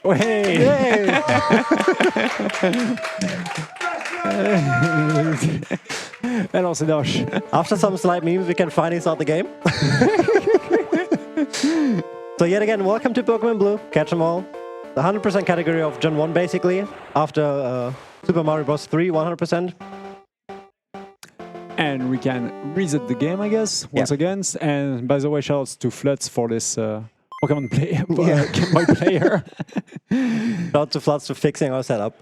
Hey! Yay! Hello, Sidosh. After some slight memes, we can finally start the game. So yet again, welcome to Pokemon Blue, Catch 'em All. The 100% category of Gen 1, basically. After Super Mario Bros. 3, 100%. And we can reset the game, I guess, once again. And by the way, shoutouts to Flutz for this Pokemon Game Boy player. Shout to Floods for fixing our setup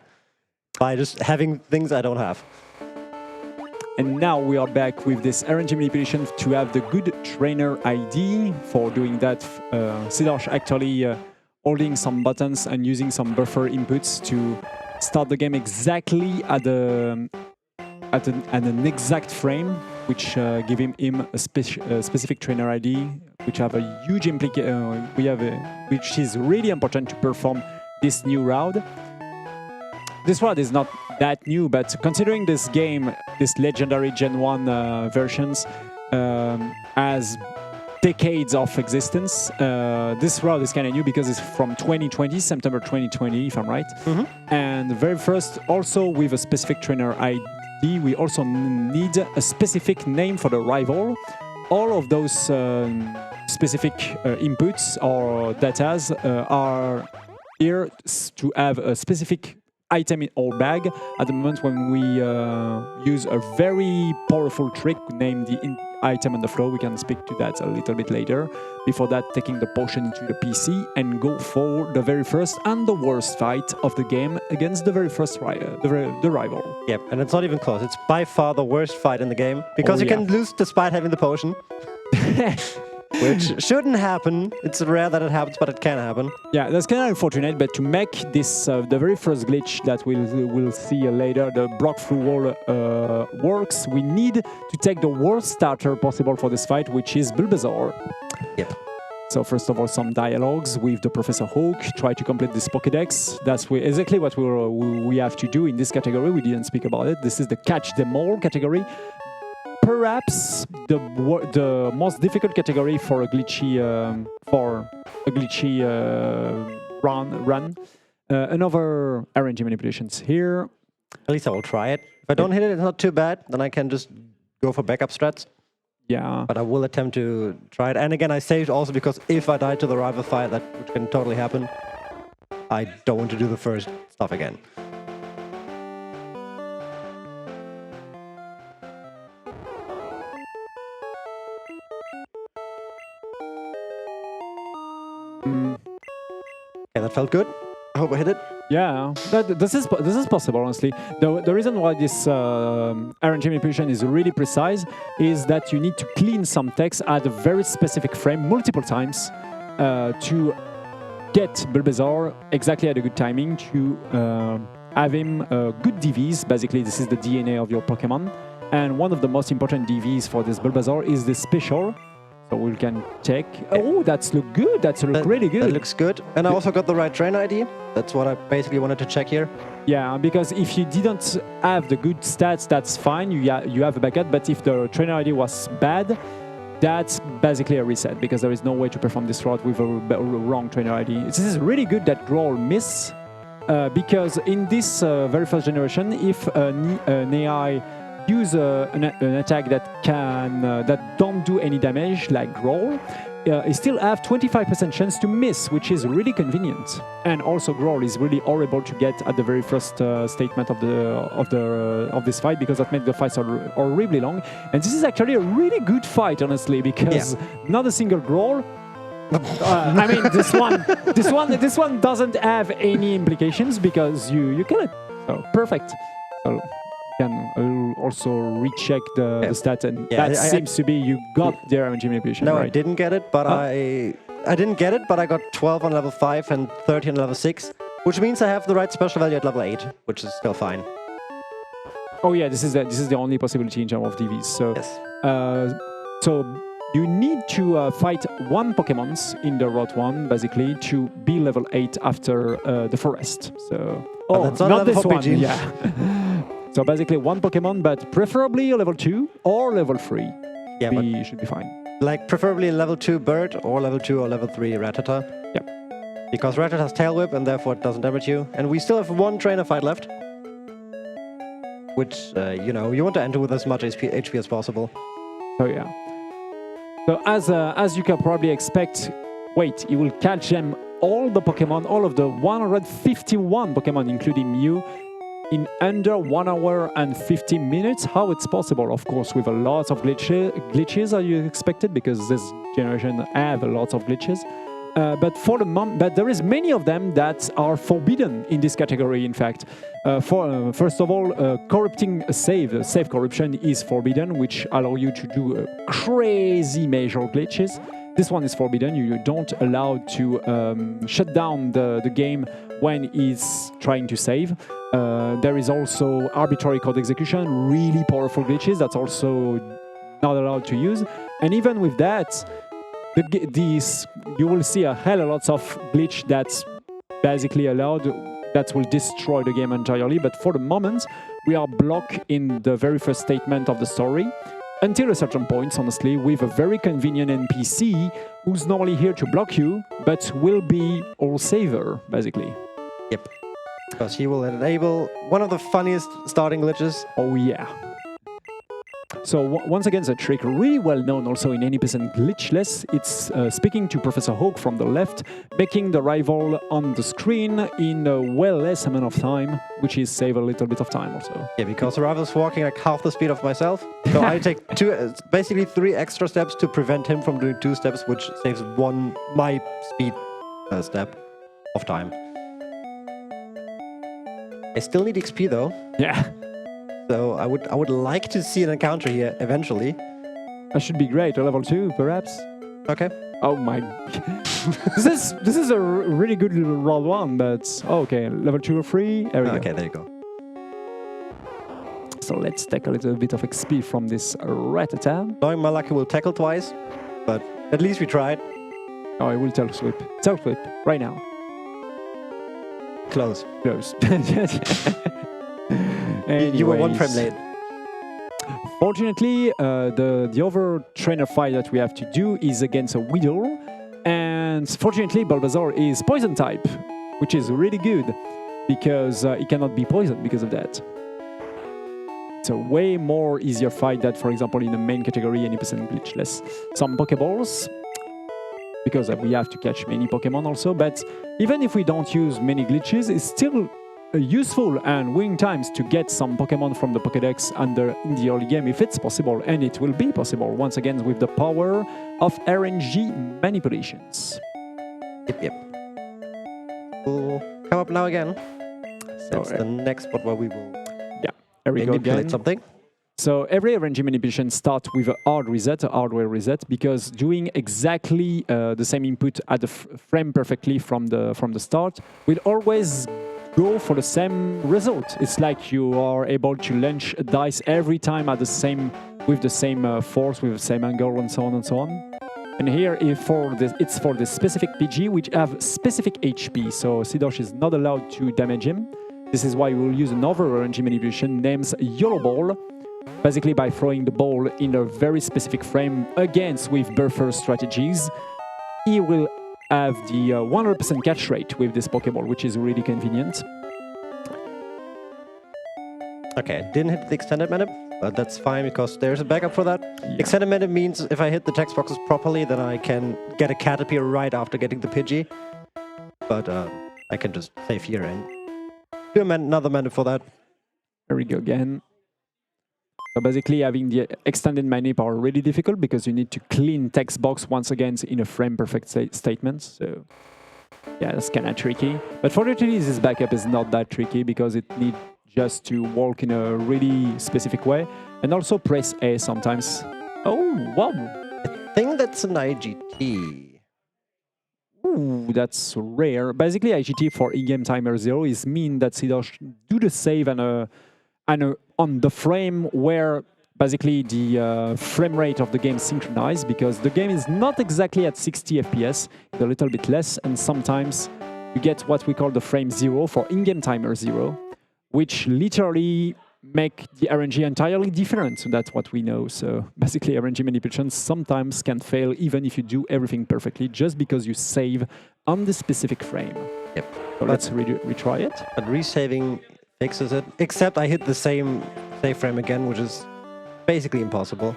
by just having things I don't have. And now we are back with this RNG manipulation to have the good trainer ID. For doing that, Sidosh actually holding some buttons and using some buffer inputs to start the game exactly at an exact frame, which give him a specific trainer ID, which have a huge implication. Which is really important to perform this new route. This route is not that new, but considering this game, this legendary Gen 1 versions, has decades of existence, this route is kind of new because it's from 2020, September 2020, if I'm right. And the very first, also with a specific trainer ID, we also need a specific name for the rival. All of those specific inputs or datas are here to have a specific item in our bag at the moment when we use a very powerful trick named the item on the floor. We can speak to that a little bit later. Before that, taking the potion into the PC and go for the very first and the worst fight of the game against the very first the rival. Yep, and it's not even close. It's by far the worst fight in the game because you can lose despite having the potion. Which shouldn't happen. It's rare that it happens, but it can happen. Yeah, that's kind of unfortunate, but to make this the very first glitch that we'll see later, the block through wall works, we need to take the worst starter possible for this fight, which is Bulbasaur. Yep. So first of all, some dialogues with the Professor Oak, try to complete this Pokédex. That's exactly what we have to do in this category. We didn't speak about it. This is the Catch Them All category. Perhaps the most difficult category for a glitchy run. Another RNG manipulations here. At least I will try it. If I don't hit it, it's not too bad. Then I can just go for backup strats. Yeah. But I will attempt to try it. And again, I saved also because if I die to the rival fight, which can totally happen, I don't want to do the first stuff again. Okay, that felt good. I hope I hit it. Yeah, this is possible, honestly. The reason why this RNG manipulation is really precise is that you need to clean some text at a very specific frame multiple times to get Bulbasaur exactly at a good timing to have him good DVs. Basically, this is the DNA of your Pokemon. And one of the most important DVs for this Bulbasaur is the special. So we can check. Oh, that's look good. That's look really good. That looks good. And I also got the right trainer ID. That's what I basically wanted to check here. Yeah, because if you didn't have the good stats, that's fine. You have a backup. But if the trainer ID was bad, that's basically a reset because there is no way to perform this route with a wrong trainer ID. This is really good that Growl miss because in this very first generation, if Nei use an attack that don't do any damage, like Growl, you still have 25% chance to miss, which is really convenient. And also Growl is really horrible to get at the very first statement of this fight because that makes the fights horribly long. And this is actually a really good fight, honestly, because not a single Growl. I mean, this one doesn't have any implications because you kill it. So perfect. So can also recheck the stats, and that seems to be you got the RNG manipulation. No, right? I didn't get it, but I didn't get it, but I got 12 on level 5 and 30 on level 6, which means I have the right special value at level 8, which is still fine. Oh yeah, this is the only possibility in terms of DVs. So so you need to fight one Pokemon in the Route 1, basically, to be level 8 after the forest. So that's not this one. PG. Yeah. So basically one Pokemon, but preferably a level 2 or level 3. Yeah, should be fine. Like preferably level 2 Bird or level 2 or level 3 Rattata. Yep. Because Ratchet has Tail Whip and therefore it doesn't damage you. And we still have one trainer fight left. Which, you know, you want to enter with as much HP as possible. So yeah. So as you can probably expect, wait, you will catch them all the Pokemon, all of the 151 Pokemon, including Mew, in under 1 hour and 15 minutes. How it's possible? Of course, with a lot of glitches are you expected, because this generation have a lot of glitches. But there is many of them that are forbidden in this category. In fact, first of all, corrupting a save corruption is forbidden, which allow you to do crazy major glitches. This one is forbidden. You don't allow to shut down the game when it's trying to save. There is also arbitrary code execution, really powerful glitches that's also not allowed to use. And even with that, you will see a hell of lots of glitch that's basically allowed that will destroy the game entirely. But for the moment, we are blocked in the very first statement of the story until a certain point, honestly, with a very convenient NPC who's normally here to block you, but will be all saver, basically. Yep. Because he will enable one of the funniest starting glitches. Oh, yeah. So once again, the trick really well known also in 80% glitchless. It's speaking to Professor Hawk from the left, making the rival on the screen in a well less amount of time, which is save a little bit of time also. Yeah, because the rival's walking like half the speed of myself. So I take basically 3 extra steps to prevent him from doing 2 steps, which saves my speed step of time. I still need XP though. Yeah. So I would like to see an encounter here eventually. That should be great. A level 2, perhaps. Okay. Oh my! this is a really good roll 1, but okay, level 2 or 3. There we go. Okay, there you go. So let's take a little bit of XP from this Rattata. Knowing my luck, he will tackle twice, but at least we tried. Oh, I will tail sweep. Tail sweep right now. Close. Close. You were 1 frame late. Fortunately, the other trainer fight that we have to do is against a Weedle. And fortunately, Bulbasaur is poison type, which is really good because it cannot be poisoned because of that. It's a way more easier fight than, for example, in the main category, 80% glitchless. Some Pokeballs, because we have to catch many Pokemon also, but even if we don't use many glitches, it's still useful and winning times to get some Pokemon from the Pokédex in the early game if it's possible, and it will be possible once again with the power of RNG manipulations. Yep. We'll come up now again. So that's the next spot where we will there we go again. Something. So every RNG manipulation starts with a hard reset, a hardware reset, because doing exactly the same input at the frame perfectly from the start will always go for the same result. It's like you are able to launch a dice every time at with the same force, with the same angle, and so on and so on. And here, it's for the specific PG, which have specific HP, so Sidosh is not allowed to damage him. This is why we will use another RNG manipulation named Yellow Ball, basically by throwing the ball in a very specific frame against with buffer strategies. He will have the 100% catch rate with this Pokeball, which is really convenient. Okay, didn't hit the extended manip, but that's fine because there's a backup for that. Yeah. Extended manip means if I hit the text boxes properly, then I can get a Caterpie right after getting the Pidgey. But I can just save here and do another manip for that. There we go again. So basically having the extended manip are really difficult because you need to clean text box once again in a frame perfect statement. So yeah, that's kind of tricky. But fortunately this backup is not that tricky because it needs just to walk in a really specific way and also press A sometimes. Oh, wow. I think that's an IGT. Ooh, that's rare. Basically IGT for in-game timer 0 is mean that Sidosh do the save on the frame where basically the frame rate of the game synchronized, because the game is not exactly at 60 FPS, it's a little bit less, and sometimes you get what we call the frame 0 for in-game timer 0, which literally make the RNG entirely different. So that's what we know. So basically RNG manipulations sometimes can fail even if you do everything perfectly, just because you save on the specific frame. Yep. So let's retry it. But resaving fixes it. Except I hit the same save frame again, which is basically impossible.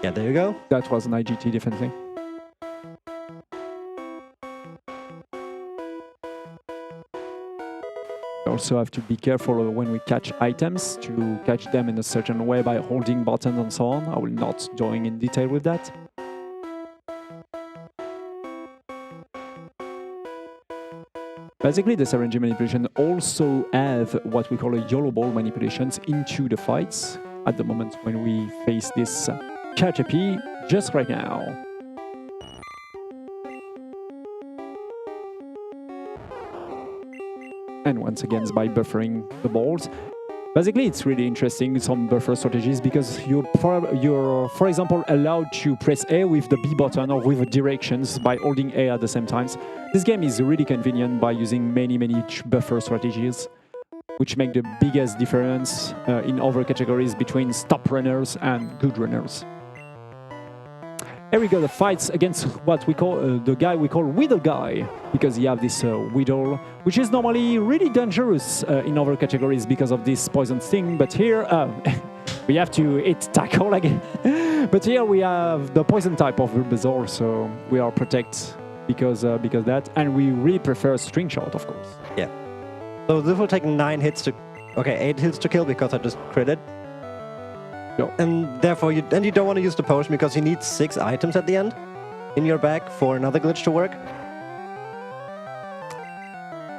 Yeah, there you go. That was an IGT, definitely. We also have to be careful when we catch items to catch them in a certain way by holding buttons and so on. I will not going in detail with that. Basically, this RNG manipulation also have what we call a YOLO ball manipulations into the fights at the moment when we face this Caterpie just right now. And once again, by buffering the balls. Basically, it's really interesting, some buffer strategies, because you're, for example, allowed to press A with the B button or with the directions by holding A at the same time. This game is really convenient by using many buffer strategies, which make the biggest difference in other categories between stop runners and good runners. Here we go, the fights against what we call the guy we call Whittle Guy, because he have this Whittle, which is normally really dangerous in other categories because of this poison sting. But here we have to hit tackle again. But here we have the poison type of Bulbasaur, so we are protect because that, and we really prefer string shot, of course. Yeah. So this will take 8 hits to kill because I just critted. No. And therefore, you don't want to use the potion because you need 6 items at the end in your bag for another glitch to work.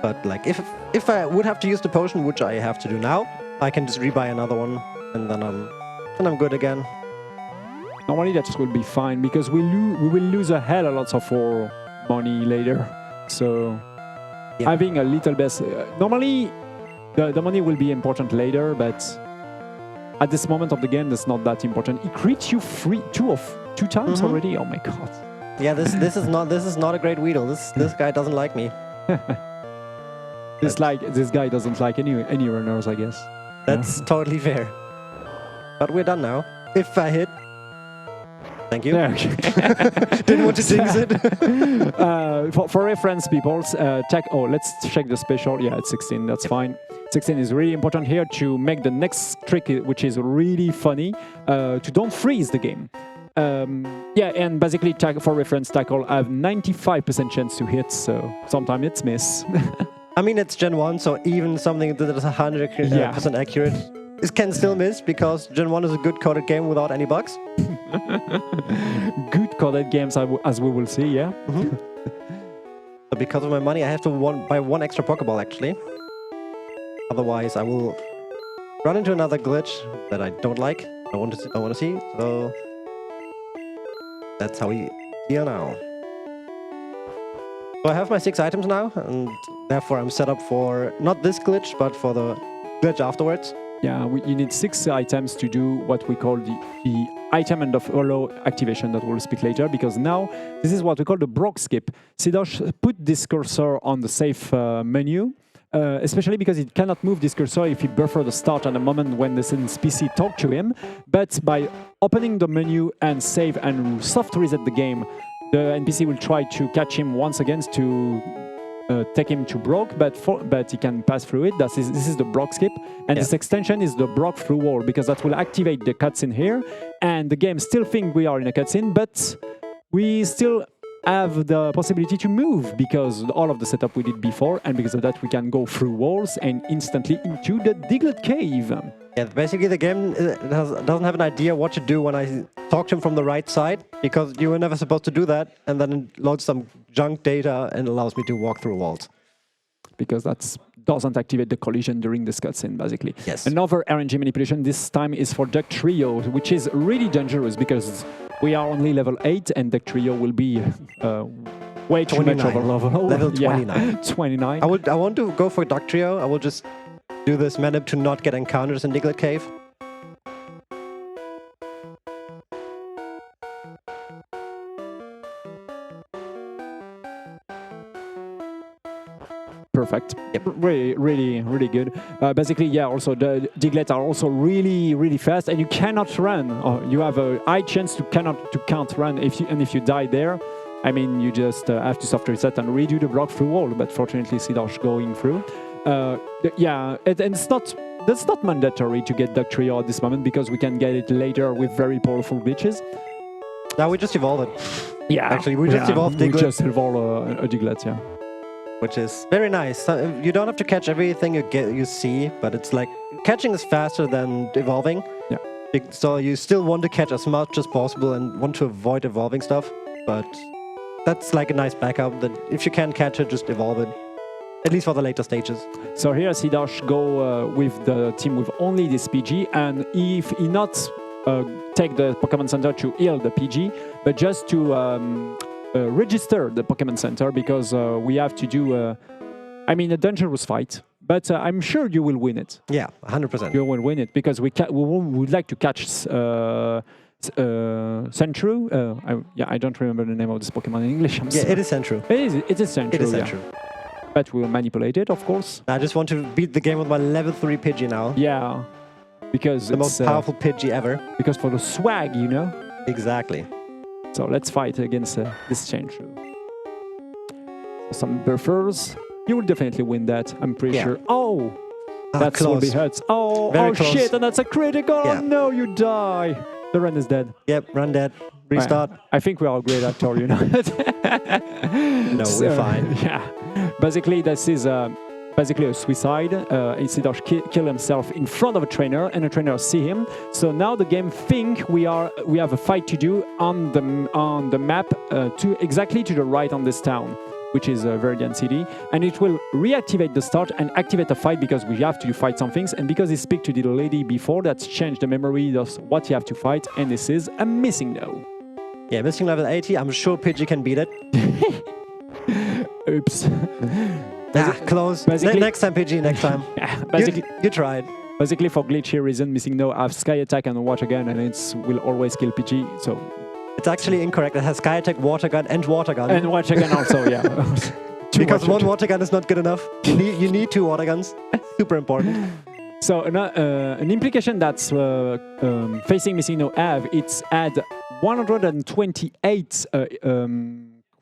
But like, if I would have to use the potion, which I have to do now, I can just rebuy another one, and then I'm good again. Normally that will be fine because we will lose a hell of lots of our money later. So having a little bit, normally the money will be important later, but at this moment of the game, that's not that important. It crits you two times already. Oh my god! Yeah, this is not a great Weedle. This guy doesn't like me. This guy doesn't like any runners, I guess. That's totally fair. But we're done now. If I hit, thank you. Yeah, okay. Didn't want to jinx it. For reference, people, let's check the special. Yeah, it's 16. That's fine. 16 is really important here to make the next trick, which is really funny, to don't freeze the game. Yeah, and basically, for reference, tackle have 95% chance to hit, so sometimes it's miss. I mean, it's Gen 1, so even something that is 100% accurate, it can still miss because Gen 1 is a good coded game without any bugs. Good coded games, as we will see, yeah. So because of my money, I have to buy 1 extra Pokeball, actually. Otherwise, I will run into another glitch that I don't like. I want to see. So that's how we deal now. So I have my 6 items now, and therefore I'm set up for not this glitch, but for the glitch afterwards. Yeah, you need 6 items to do what we call the item and of hollow activation that we'll speak later, because now this is what we call the Brock skip. Sidosh put this cursor on the save menu. Especially because it cannot move this cursor if he buffers the start at the moment when the NPC talk to him. But by opening the menu and save and soft reset the game, the NPC will try to catch him once again to take him to Brock, but he can pass through it. This is the Brock skip, and this extension is the Brock through wall, because that will activate the cutscene here, and the game still think we are in a cutscene, but we still have the possibility to move because all of the setup we did before, and because of that we can go through walls and instantly into the Diglett cave. Yeah, basically the game doesn't have an idea what to do when I talk to him from the right side, because you were never supposed to do that, and then it loads some junk data and allows me to walk through walls. Because that doesn't activate the collision during this cutscene, basically. Yes. Another RNG manipulation, this time is for Duck Trio, which is really dangerous because we are only level 8 and Duck Trio will be way too much over level. Level 29. Yeah, 29. I want to go for Duck Trio. I will just do this manip to not get encounters in Diglett Cave. Perfect. Yep. Really good. Basically, yeah, also the Diglett are also really fast, and you cannot run. You have a high chance to can't run if you die there. I mean, you just have to soft reset and redo the block through wall, but fortunately Sidosh going through. Yeah, and that's not mandatory to get Duck Trio at this moment because we can get it later with very powerful glitches. Now we just evolve it. Yeah. Actually, we just evolved Diglett. We just evolve a Diglett, yeah. Which is very nice. You don't have to catch everything you see, but it's like catching is faster than evolving. Yeah. So you still want to catch as much as possible and want to avoid evolving stuff, but that's like a nice backup that if you can't catch it, just evolve it. At least for the later stages. So here Sidosh go with the team with only this PG, and if he not take the Pokemon Center to heal the PG, but just to register the Pokemon Center because we have to do, I mean, a dangerous fight. But I'm sure you will win it. Yeah, 100%. You will win it because we would like to catch Sentru. I don't remember the name of this Pokemon in English. It is Sentru. It is Sentru. It is Sentru. Yeah. But we will manipulate it, of course. I just want to beat the game with my level 3 Pidgey now. Yeah, because the most powerful Pidgey ever. Because for the swag, you know. Exactly. So let's fight against this Sentru. Some buffers. You will definitely win that, I'm pretty sure. Oh! That will be hurts. Oh, Very close. Shit, and that's a critical! Yeah. Oh no, you die! The run is dead. Yep, run dead. Restart. I think we are great actor, you know. No, we're fine. Yeah. Basically, this is basically a suicide. Sidosh kill himself in front of a trainer, and a trainer see him. So now the game think we have a fight to do on the map exactly to the right on this town, which is Viridian City, and it will reactivate the start and activate a fight because we have to fight some things, and because he speak to the lady before, that's changed the memory of what you have to fight, and this is a missing no. Yeah, missing level 80, I'm sure Pidgey can beat it. Oops. Close. Next time, Pidgey, next time. Yeah, basically, you tried. Basically, for glitchy reason, missing no have Sky Attack and Water Gun, and it will always kill Pidgey, so... It's actually incorrect. It has Sky Attack, Water Gun, and Water Gun. And Water Gun also, yeah. Because one Water Gun is not good enough. You need 2 Water Guns. Super important. So an implication that's facing missing no have, it's add 128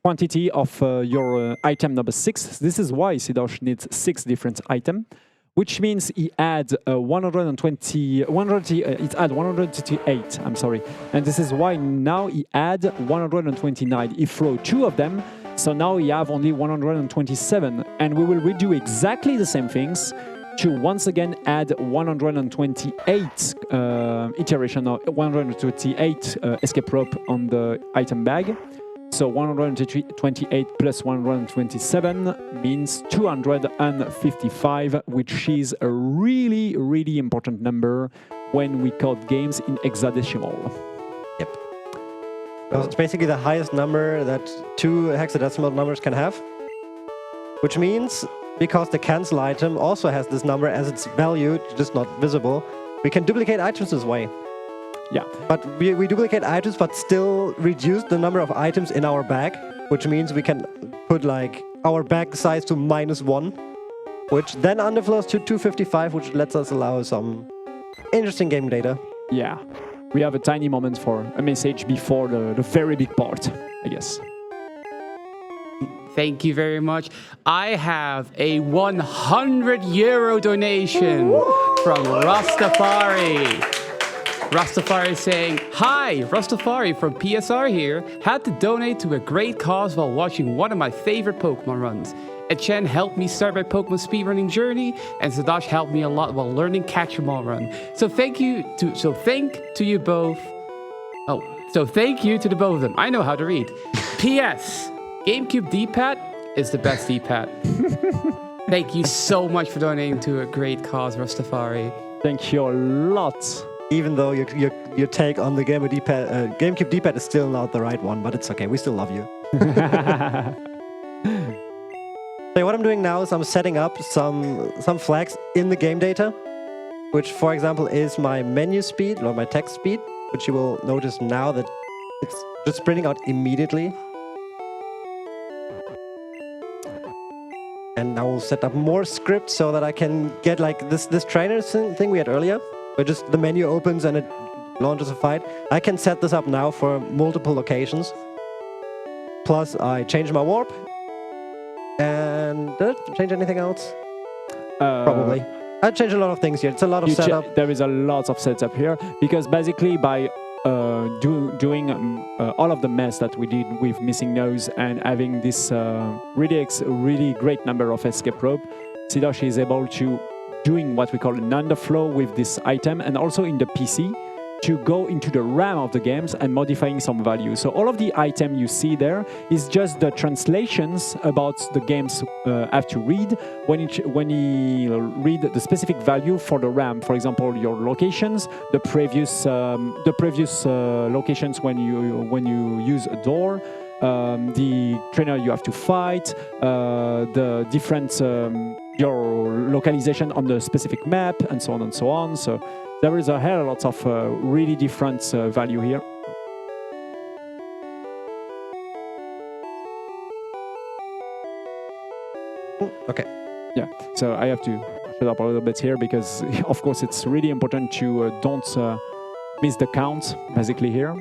quantity of your item number 6. This is why Sidosh needs 6 different items, which means he add 128, I'm sorry. And this is why now he add 129. He throw 2 of them, so now he have only 127. And we will redo exactly the same things to once again add 128 iteration or 128 escape rope on the item bag. So 128 plus 127 means 255, which is a really, really important number when we code games in hexadecimal. Yep. Well, it's basically the highest number that 2 hexadecimal numbers can have, which means because the cancel item also has this number as its value, just not visible, we can duplicate items this way. Yeah. But we duplicate items, but still reduce the number of items in our bag, which means we can put like our bag size to -1, which then underflows to 255, which lets us allow some interesting game data. Yeah. We have a tiny moment for a message before the very big part, I guess. Thank you very much. I have a €100 donation from Rastafari. Rastafari saying, "Hi, Rastafari from PSR here. Had to donate to a great cause while watching one of my favorite Pokemon runs. Etienne helped me start my Pokemon speedrunning journey, and Sidosh helped me a lot while learning Catch 'em All Run. So thank you to you both. Oh, so thank you to the both of them. I know how to read. P.S. GameCube D-pad is the best D-pad. Thank you so much for donating to a great cause, Rastafari. Thank you a lot. Even though your take on the GameCube D-pad is still not the right one, but it's okay. We still love you. So what I'm doing now is I'm setting up some flags in the game data, which, for example, is my menu speed or my text speed, which you will notice now that it's just printing out immediately. And now we'll set up more scripts so that I can get like this trainer thing we had earlier, where just the menu opens and it launches a fight. I can set this up now for multiple locations. Plus, I changed my warp. And did I change anything else? Probably. I changed a lot of things here. It's a lot of setup. There is a lot of setup here because basically by doing all of the mess that we did with missing nose and having this really great number of escape rope, Sidosh is able to doing what we call an underflow with this item and also in the PC to go into the RAM of the games and modifying some value. So all of the item you see there is just the translations about the games have to read when he read the specific value for the RAM. For example, your locations, the previous locations when you use a door, the trainer you have to fight, the different your localization on the specific map, and so on and so on. So there is a hell lot of really different value here. Okay. Yeah, so I have to shut up a little bit here because, of course, it's really important to don't miss the count, basically, here.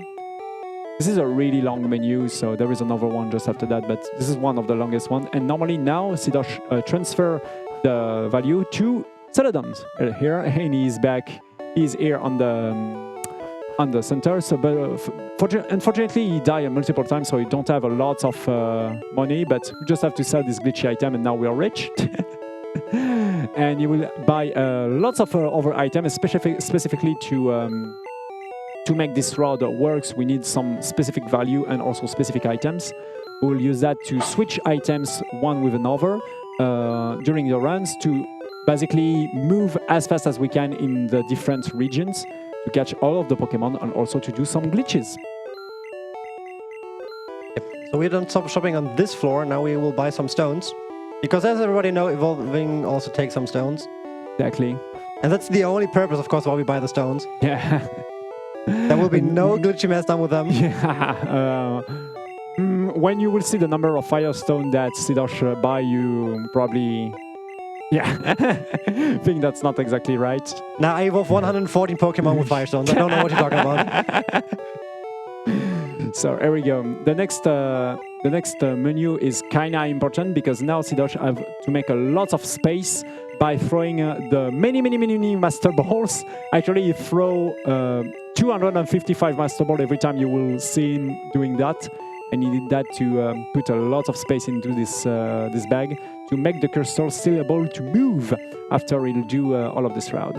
This is a really long menu, so there is another one just after that, but this is one of the longest ones. And normally now, Sidosh transfer the value to Celadon here, and he's back. He's here on the center. So, but unfortunately, he died multiple times, so he don't have a lot of money. But we just have to sell this glitchy item, and now we are rich. And you will buy lots of other items, specifically to make this route works. We need some specific value and also specific items. We will use that to switch items one with another during the runs to basically move as fast as we can in the different regions to catch all of the Pokemon and also to do some glitches. Yep. So we're done shopping on this floor. Now we will buy some stones. Because as everybody knows, evolving also takes some stones. Exactly. And that's the only purpose, of course, why we buy the stones. Yeah. There will be no glitchy mess done with them. Yeah. When you will see the number of Firestone that Sidosh buy, you probably... Yeah, I think that's not exactly right. Now I evolve 114 Pokemon with Firestones. I don't know what you're talking about. So here we go. The next menu is kinda important because now Sidosh have to make a lot of space by throwing the many Master Balls. Actually, you throw 255 Master Balls every time you will see him doing that. And he did that to put a lot of space into this bag to make the crystal still able to move after he'll do all of this route.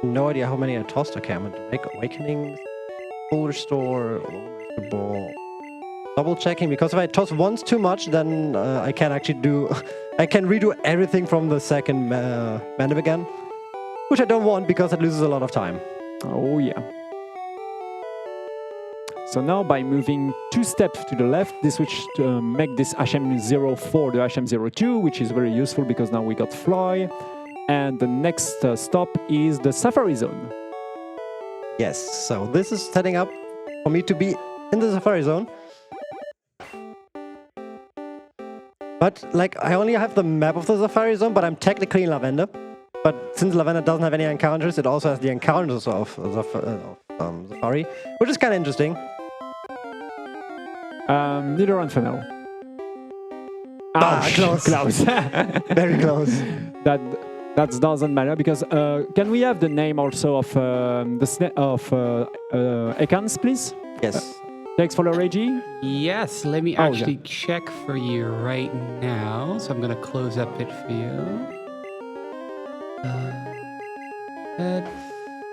No idea how many I tossed. Okay, I'm going to make Awakenings, Full Restore, Master Ball. Double checking, because if I toss once too much, then I can actually I can redo everything from the second Mandem again, which I don't want because it loses a lot of time. Oh yeah. So now by moving 2 steps to the left, this will make this HM04 the HM02, which is very useful because now we got Fly. And the next stop is the Safari Zone. Yes, so this is setting up for me to be in the Safari Zone. But, like, I only have the map of the Safari Zone, but I'm technically in Lavender. But since Lavender doesn't have any encounters, it also has the encounters of Safari, which is kind of interesting. Neither and Fennel. Close. Close. Very close. That doesn't matter because can we have the name also of Ekans, please? Yes. Thanks for the Reggie. Yes, let me actually check for you right now. So I'm going to close up it for you.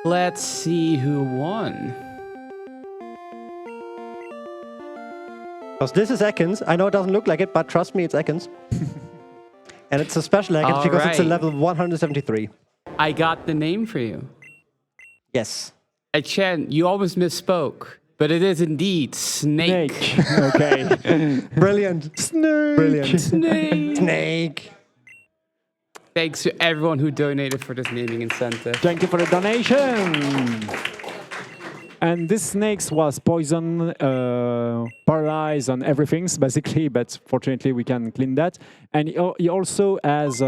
Let's see who won. Because this is Ekans. I know it doesn't look like it, but trust me, it's Ekans. And it's a special Ekans because it's a level 173. I got the name for you. Yes. Aetienne, you almost misspoke, but it is indeed Snake. Okay. Brilliant. Snake. Brilliant. Snake. Snake. Thanks to everyone who donated for this naming incentive. Thank you for the donation. And this snake was poison, paralyzed on everything, basically, but fortunately we can clean that. And he also has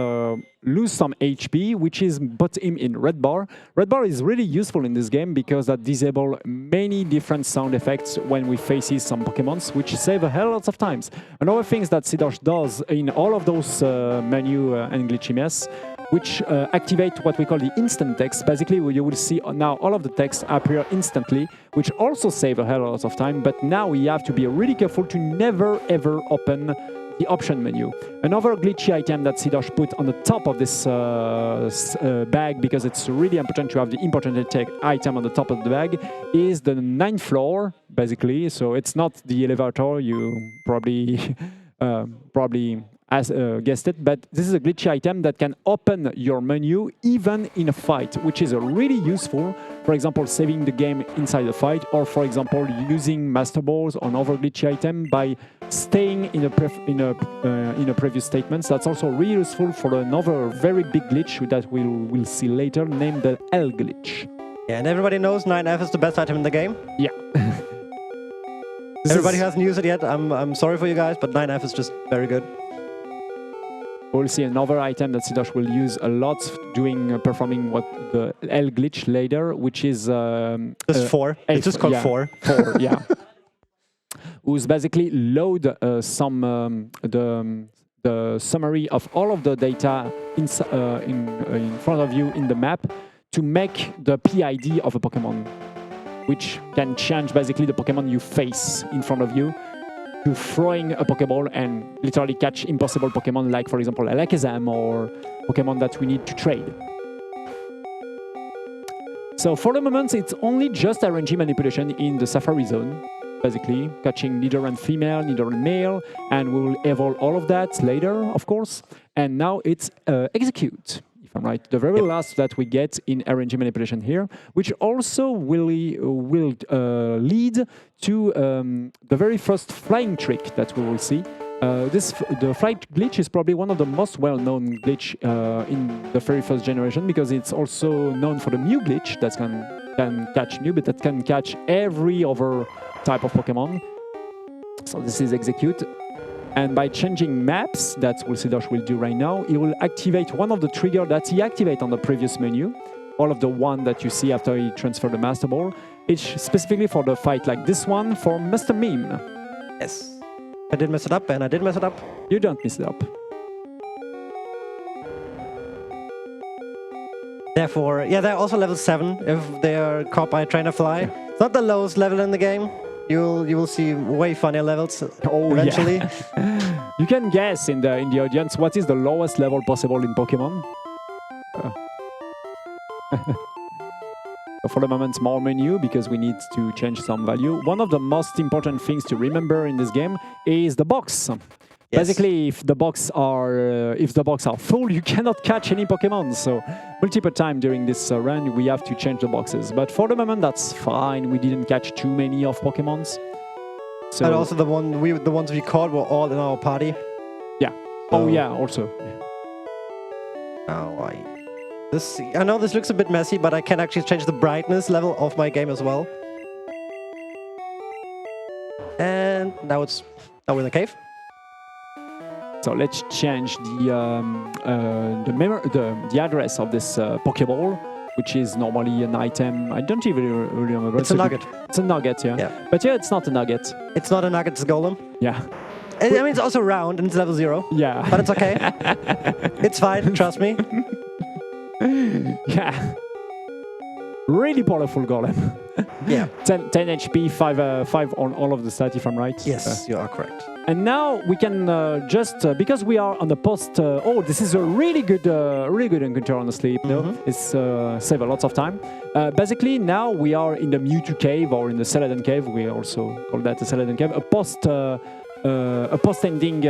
lose some HP, which is put him in red bar. Red bar is really useful in this game because that disable many different sound effects when we face some Pokemons, which save a hell lot of times. Another thing that Sidosh does in all of those menu and glitchy mess, which activate what we call the instant text. Basically, you will see now all of the text appear instantly, which also save a hell lot of time, but now we have to be really careful to never ever open the option menu. Another glitchy item that Sidosh put on the top of this bag, because it's really important to have the important item on the top of the bag, is the 9th floor, basically. So it's not the elevator, you probably guessed it, but this is a glitchy item that can open your menu even in a fight, which is really useful. For example, saving the game inside a fight, or for example, using Master Balls on other glitchy item by staying in a previous statement. That's also really useful for another very big glitch that we'll see later, named the L glitch. Yeah, and everybody knows 9F is the best item in the game. Yeah. Everybody who hasn't used it yet, I'm sorry for you guys, but 9F is just very good. We'll see another item that Sidosh will use a lot performing what the L glitch later, which is just 4. It's just called 4. 4, yeah. Who's basically load the summary of all of the data in front of you in the map to make the PID of a Pokemon, which can change basically the Pokemon you face in front of you, to throwing a Pokeball and literally catch impossible Pokemon, like, for example, Alakazam or Pokemon that we need to trade. So for the moment, it's only just RNG manipulation in the Safari Zone, basically, catching neither a female, neither a male, and we will evolve all of that later, of course. And now it's execute, if I'm right, the very last that we get in RNG manipulation here, which also will lead to the very first flying trick that we will see. The flight glitch is probably one of the most well-known glitch in the very first generation, because it's also known for the Mew glitch that can catch Mew, but that can catch every other type of Pokemon. So this is execute. And by changing maps, that Sidosh will do right now, he will activate one of the triggers that he activated on the previous menu, all of the one that you see after he transferred the Master Ball. It's specifically for the fight like this one for Mr. Meme. Yes. I did mess it up, and I did mess it up. You don't mess it up. Therefore, yeah, they're also level 7 if they are caught by a trainer fly. Yeah. It's not the lowest level in the game. You will see way funnier levels eventually. Yeah. You can guess in the audience what is the lowest level possible in Pokemon. For the moment, more menu, because we need to change some value. One of the most important things to remember in this game is the box. Yes. Basically, if the box are full, you cannot catch any Pokemon. So multiple times during this run, we have to change the boxes. But for the moment, that's fine. We didn't catch too many of Pokemons. So and also the ones we caught were all in our party. Yeah. So, oh yeah, also. Now I know this looks a bit messy, but I can actually change the brightness level of my game as well. And now we're in the cave. So let's change the address of this Pokeball, which is normally an item. I don't even really remember. It's a nugget. It's a nugget, yeah. But yeah, it's not a nugget. It's not a nugget, it's a golem. Yeah. I mean, it's also round and it's level 0. Yeah. But it's okay. It's fine, trust me. Yeah. Really powerful golem. Yeah. 10 HP, 5 on all of the stats, if I'm right. Yes, you are correct. And now we can because we are on the post. This is a really good encounter, honestly. It's save a lot of time. Basically, now we are in the Mewtwo cave, or in the Celadon cave. We also call that the Celadon cave. A post-ending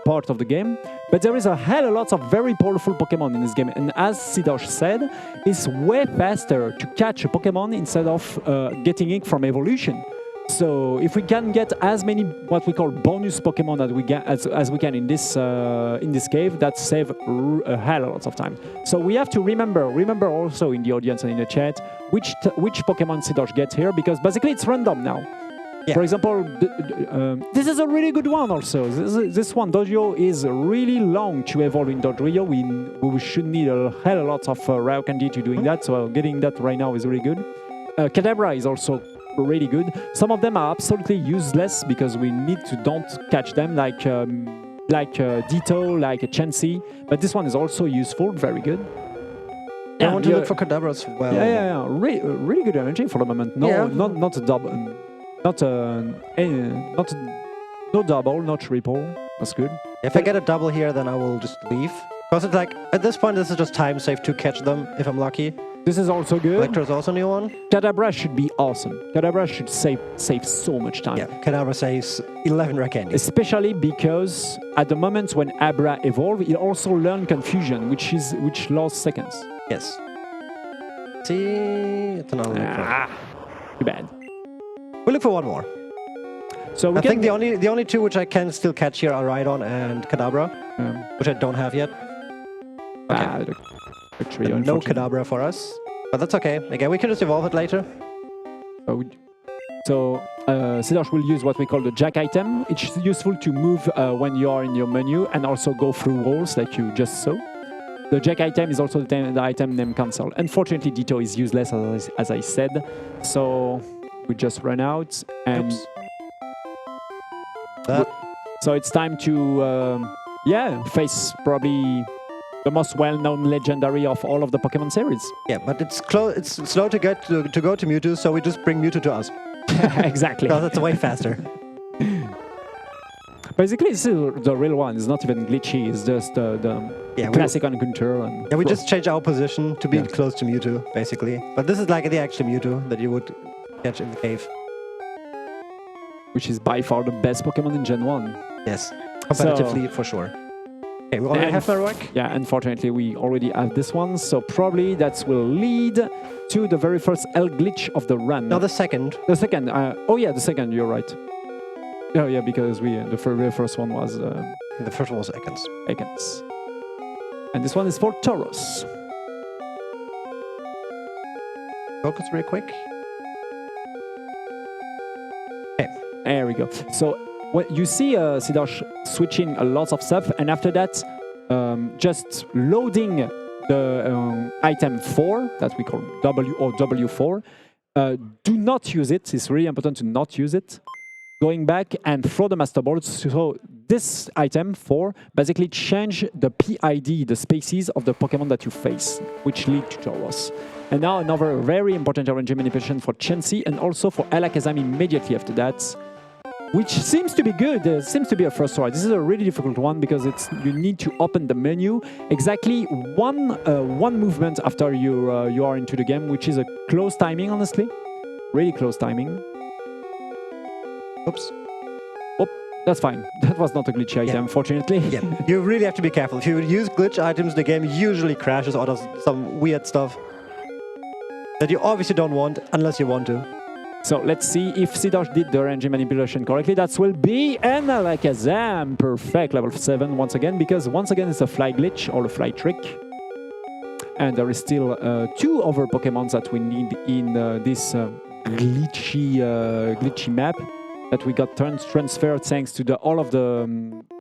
part of the game. But there is a hell of a lot of very powerful Pokemon in this game. And as Sidosh said, it's way faster to catch a Pokemon instead of getting it from evolution. So if we can get as many what we call bonus Pokemon as we can in this cave, that save a hell of lots of time. So we have to remember also in the audience and in the chat which Pokemon Sidosh gets here, because basically it's random now. Yeah. For example, this is a really good one also. This one, Dojo, is really long to evolve in Dodrio. We should need a hell of lots of rare candy to doing that, so getting that right now is really good. Kadabra is also really good. Some of them are absolutely useless because we need to don't catch them, like Ditto, like Chansey. But this one is also useful, very good. I want to look for Kadabra as well. Yeah. Really good energy for the moment. No, not a double, no double, no triple. That's good. If I get a double here, then I will just leave. Because it's like, at this point, this is just time save to catch them, if I'm lucky. This is also good. Electro is also a new one. Kadabra should be awesome. Kadabra should save so much time. Yeah, Kadabra saves 11 rare candy. Especially because at the moment when Abra evolve, it also learn Confusion, which lost seconds. Yes. See, it's another Too bad. We'll look for one more. So I think the only two which I can still catch here are Rhydon and Kadabra, which I don't have yet. Okay. The trio, no Kadabra for us, but that's okay. Again, we can just evolve it later. So Sidosh will use what we call the Jack item. It's useful to move when you are in your menu and also go through walls like you just saw. The Jack item is also the item named Cancel. Unfortunately, Ditto is useless, as I said, so we just run out. And so it's time to face probably the most well-known legendary of all of the Pokemon series. Yeah, but it's slow to get to go to Mewtwo, so we just bring Mewtwo to us. Exactly. Because it's way faster. Basically, it's the real one. It's not even glitchy. It's just the classic encounter. Yeah, we just change our position to be close to Mewtwo, basically. But this is like the actual Mewtwo that you would catch in the cave. Which is by far the best Pokemon in Gen 1. Yes, competitively for sure. Okay, we already have Marowak? Yeah, unfortunately we already have this one, so probably that will lead to the very first L glitch of the run. No, the second. The second. The second, you're right. Oh yeah, because the very first one was... the first one was Ekans. Ekans. And this one is for Tauros. Focus real quick. Okay. There we go. So what you see Sidosh switching a lot of stuff, and after that just loading the item 4 that we call W or W4. Do not use it. It's really important to not use it. Going back and throw the master boards. So this item 4 basically change the PID, the species of the Pokemon that you face, which lead to Tauros. And now another very important RNG manipulation for Chansey and also for Alakazam immediately after that, which seems to be good. Seems to be a first try. This is a really difficult one because you need to open the menu exactly one movement after you are into the game, which is a close timing, honestly, really close timing. Oops. Oh, that's fine. That was not a glitchy item, fortunately. Yeah, you really have to be careful. If you use glitch items, the game usually crashes or does some weird stuff that you obviously don't want unless you want to. So let's see if Sidosh did the RNG manipulation correctly. That will be an Alakazam. Perfect, level 7 once again, because once again it's a fly glitch or a fly trick. And there is still 2 other Pokemons that we need in this glitchy map that we got transferred thanks to all of the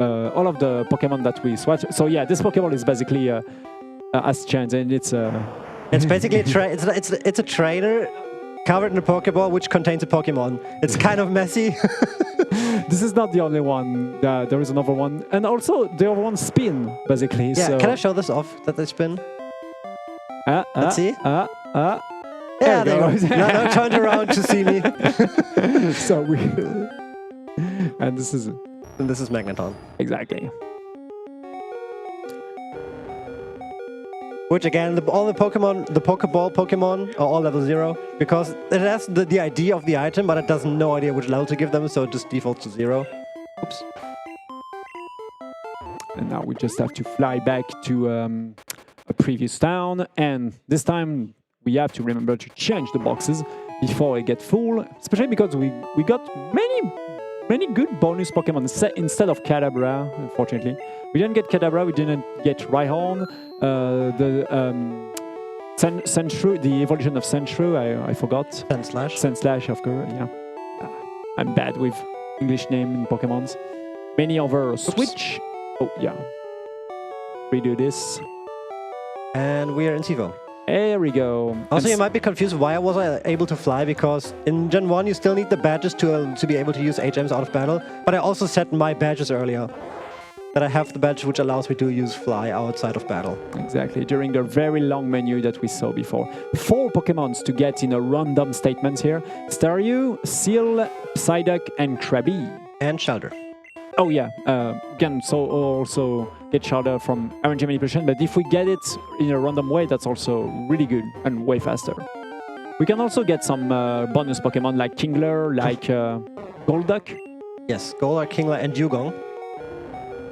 Pokemon that we swatched. So yeah, this Pokemon is basically as chance, and it's basically it's a trainer covered in a Pokeball which contains a Pokemon. It's kind of messy. This is not the only one. There is another one, and also the other one spin basically. Yeah, so can I show this off that they spin? Let's see. Yeah, there you go. Now turned around to see me. So we and this is Magneton. Exactly. Which again, all the Pokemon, the Pokeball Pokemon are all level 0 because it has the ID of the item, but it has no idea which level to give them, so it just defaults to 0. Oops. And now we just have to fly back to a previous town, and this time we have to remember to change the boxes before it gets full, especially because we got many good bonus Pokemon instead of Kadabra, unfortunately. We didn't get Kadabra, we didn't get Rhyhorn, Sandshrew, the evolution of Sandshrew, I forgot. Sandslash, of course, yeah. I'm bad with English name in Pokemons. Many other Switch. Oh, yeah. Redo this. And we are in Sivo. There we go. Also, you might be confused why I wasn't able to fly, because in Gen 1 you still need the badges to be able to use HMs out of battle. But I also set my badges earlier. That I have the badge which allows me to use fly outside of battle. Exactly, during the very long menu that we saw before. 4 Pokemons to get in a random statement here. Staryu, Seal, Psyduck, and Krabby. And Shelter. Oh yeah, can also get Shelter from RNG manipulation, but if we get it in a random way, that's also really good and way faster. We can also get some bonus Pokemon like Kingler, like Golduck. Yes, Golduck, Kingler, and Dugong.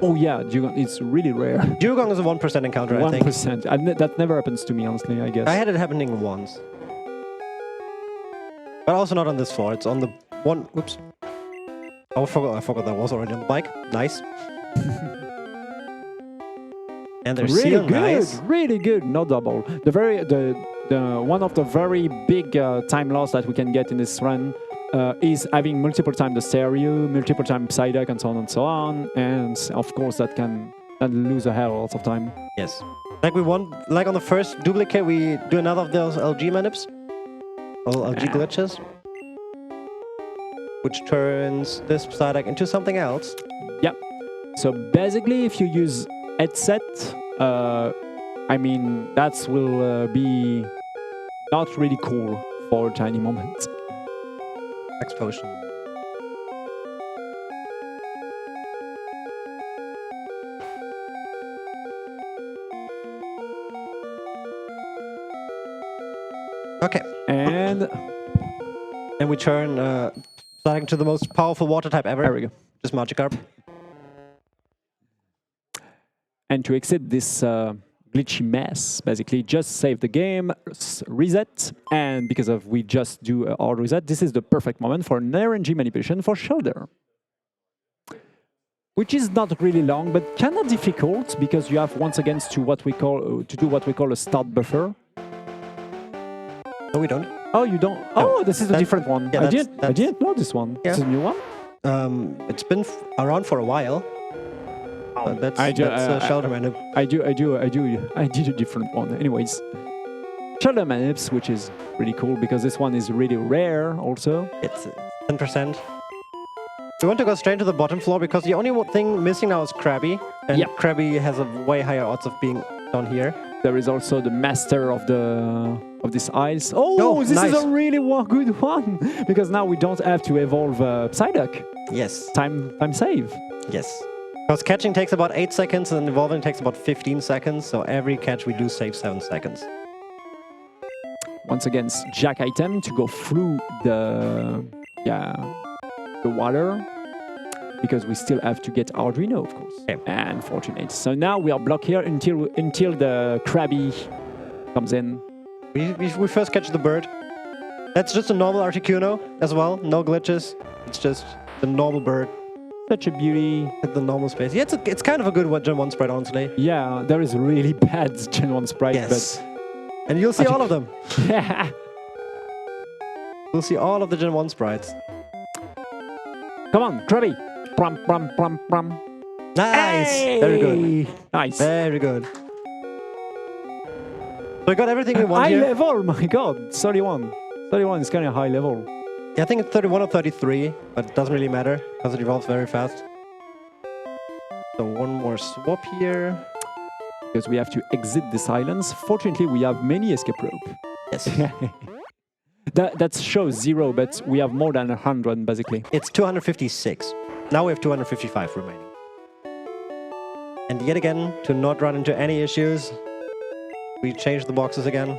Oh yeah, Dugong, it's really rare. Dugong is a 1% encounter, I think. 1%. That never happens to me, honestly, I guess. I had it happening once. But also not on this floor, it's on the one... Whoops. Oh, I forgot that was already on the bike. Nice. And there's really Seal, good, nice. Really good, no double. The one of the very big time loss that we can get in this run is having multiple time the Staryu, multiple time Psyduck, and so on and so on. And of course that can lose a hell lots of time. Yes. Like on the first duplicate, we do another of those LG manips. Or LG glitches. Which turns this Psyduck into something else. Yep. So basically, if you use headset, I mean, that will be not really cool for a tiny moment. Next potion. Okay. And we turn Psyduck to the most powerful water type ever. There we go. Just Magikarp. And to exit this glitchy mess, basically just save the game, reset, and because of we just do a hard reset, this is the perfect moment for an RNG manipulation for Shoulder. Which is not really long, but kind of difficult because you have once again to do what we call a start buffer. No, we don't. Oh, you don't? Oh, this is a different one. Yeah, I didn't know this one. Yeah. This is a new one? It's been around for a while. But that's Shoulder Manip. I did a different one. Anyways. Shoulder Manips, which is really cool because this one is really rare also. It's 10%. We want to go straight to the bottom floor because the only thing missing now is Krabby. And Krabby has a way higher odds of being down here. There is also the master of this ice. Oh, this is a really good one because now we don't have to evolve Psyduck. Yes. Time save. Yes. Because catching takes about 8 seconds and evolving takes about 15 seconds. So every catch we do save 7 seconds. Once again, Jack item to go through the water. Because we still have to get Arduino, of course. Okay. And Fortunate. So now we are blocked here until the Krabby comes in. We first catch the bird. That's just a normal Articuno as well. No glitches. It's just the normal bird. Such a beauty. At the normal space. Yeah, it's kind of a good Gen 1 sprite, honestly. Yeah, there is really bad Gen 1 sprite. Yes. And you'll see all of them. Yeah. We'll see all of the Gen 1 sprites. Come on, Krabby. Prum, prum, prum, prum. Nice! Hey! Very good. Nice. Very good. So we got everything we want here. High level, my god. 31. 31 is kind of high level. Yeah, I think it's 31 or 33, but it doesn't really matter because it evolves very fast. So one more swap here. Because we have to exit this island. Fortunately, we have many escape rope. Yes. That shows 0, but we have more than 100, basically. It's 256. Now we have 255 remaining. And yet again, to not run into any issues, we change the boxes again.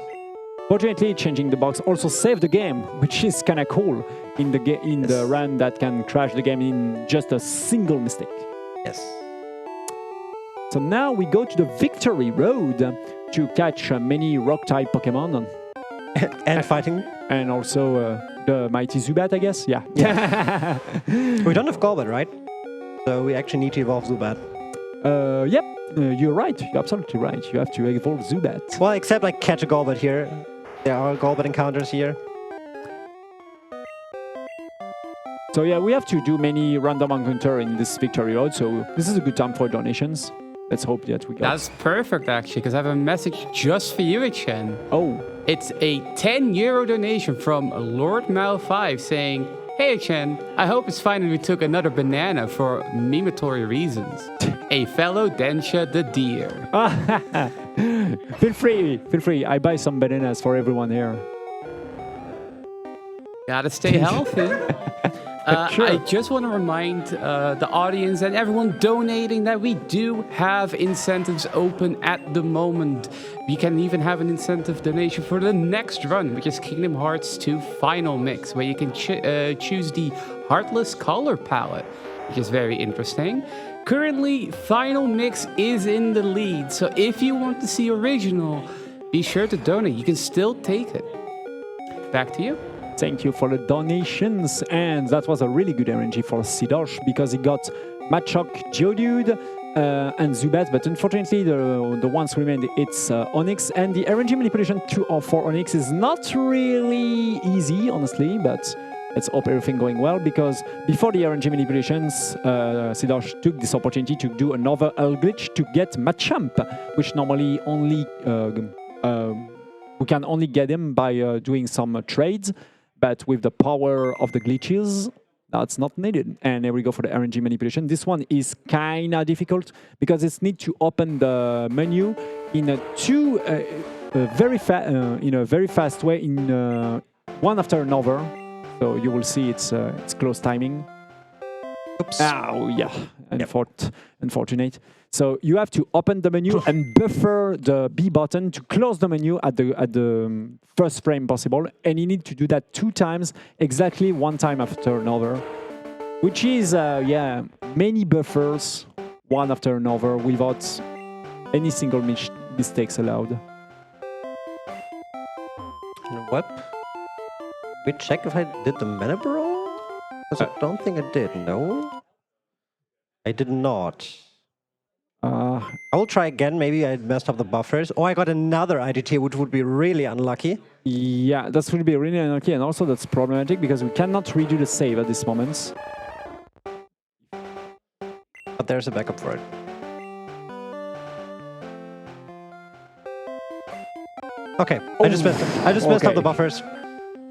Fortunately, changing the box also saved the game, which is kind of cool in the run that can crash the game in just a single mistake. Yes. So now we go to the victory road to catch many rock-type Pokemon. And fighting And also the mighty Zubat, I guess. Yeah. We don't have Golbat, right? So we actually need to evolve Zubat. Yep. You're right. You're absolutely right. You have to evolve Zubat. Well, except like catch a Golbat here. There are Golbat encounters here. So yeah, we have to do many random encounter in this victory road. So this is a good time for donations. Let's hope that we got. That's perfect, actually, because I have a message just for you, Aetienne. Oh. It's a €10 donation from Lord Mal5 saying, "Hey Aetienne, I hope it's fine if we took another banana for mematory reasons. A fellow Densha the deer." Feel free. I buy some bananas for everyone here. Gotta stay healthy. Sure. I just want to remind the audience and everyone donating that we do have incentives open at the moment. We can even have an incentive donation for the next run, which is Kingdom Hearts 2 Final Mix, where you can choose the Heartless color palette, which is very interesting. Currently, Final Mix is in the lead, so if you want to see original, be sure to donate. You can still take it. Back to you. Thank you for the donations. And that was a really good RNG for Sidosh because he got Machoke, Geodude, and Zubat. But unfortunately, the ones remained, it's Onix. And the RNG manipulation for Onix is not really easy, honestly. But let's hope everything going well because before the RNG manipulations, Sidosh took this opportunity to do another L glitch to get Machamp, which normally only we can only get him by doing some trades. But with the power of the glitches, that's not needed. And here we go for the RNG manipulation. This one is kind of difficult because it's need to open the menu in a very fast way, in one after another. So you will see it's close timing. Oops. Oh yeah, unfortunate. So you have to open the menu and buffer the B button to close the menu at the first frame possible, and you need to do that 2 times, exactly 1 time after another, which is many buffers, one after another, without any single mistakes allowed. What? We check if I did the mana brawl? Because I don't think I did. No, I did not. I will try again. Maybe I messed up the buffers. Oh, I got another IDT, which would be really unlucky. Yeah, that would be really unlucky, and also that's problematic because we cannot redo the save at this moment. But there's a backup for it. Okay, I just messed up the buffers.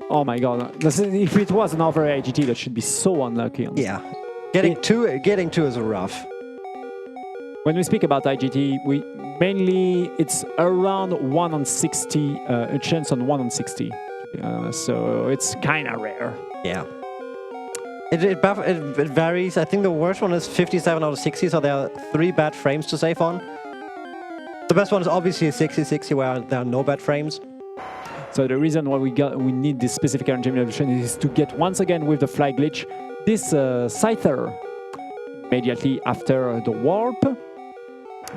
Oh my god! If it was another IGT, that should be so unlucky. Honestly. Yeah, getting two is rough. When we speak about IGT, it's around 1 on 60, a chance on 1 on 60. So it's kind of rare. Yeah. It varies. I think the worst one is 57 out of 60, so there are 3 bad frames to save on. The best one is obviously 60-60, where there are no bad frames. So the reason why we need this specific RNG manipulation is to get once again with the fly glitch this Scyther immediately after the warp,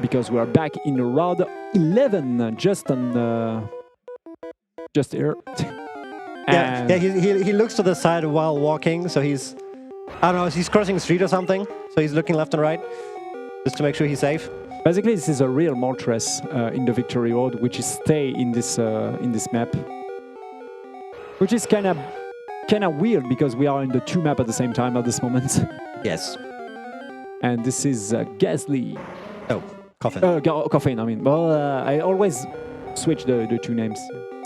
because we are back in round 11, just here. Yeah, he looks to the side while walking, so he's, I don't know, he's crossing the street or something, so he's looking left and right, just to make sure he's safe. Basically, this is a real Moltres in the Victory Road, which is stay in this map, which is kind of weird because we are in the 2 map at the same time at this moment. Yes. And this is Gasly. Oh, Coffin. Coffin, I mean. Well, I always switch the 2 names.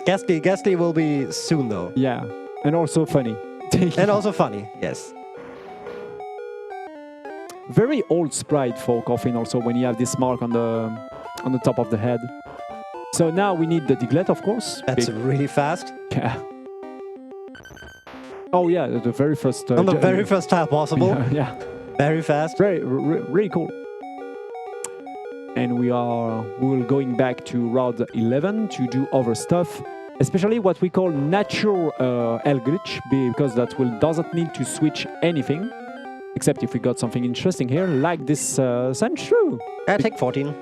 Gasly will be soon, though. Yeah, and also funny. And also funny, yes. Very old sprite for Coffin also, when you have this mark on the top of the head. So now we need the Diglett, of course. That's really fast. Yeah. Oh yeah, the very first... on the very first tile possible. Yeah. Very fast. Really cool. And we will going back to round 11 to do other stuff, especially what we call natural L glitch, because that doesn't need to switch anything, except if we got something interesting here, like this Sandshrew. I take 14.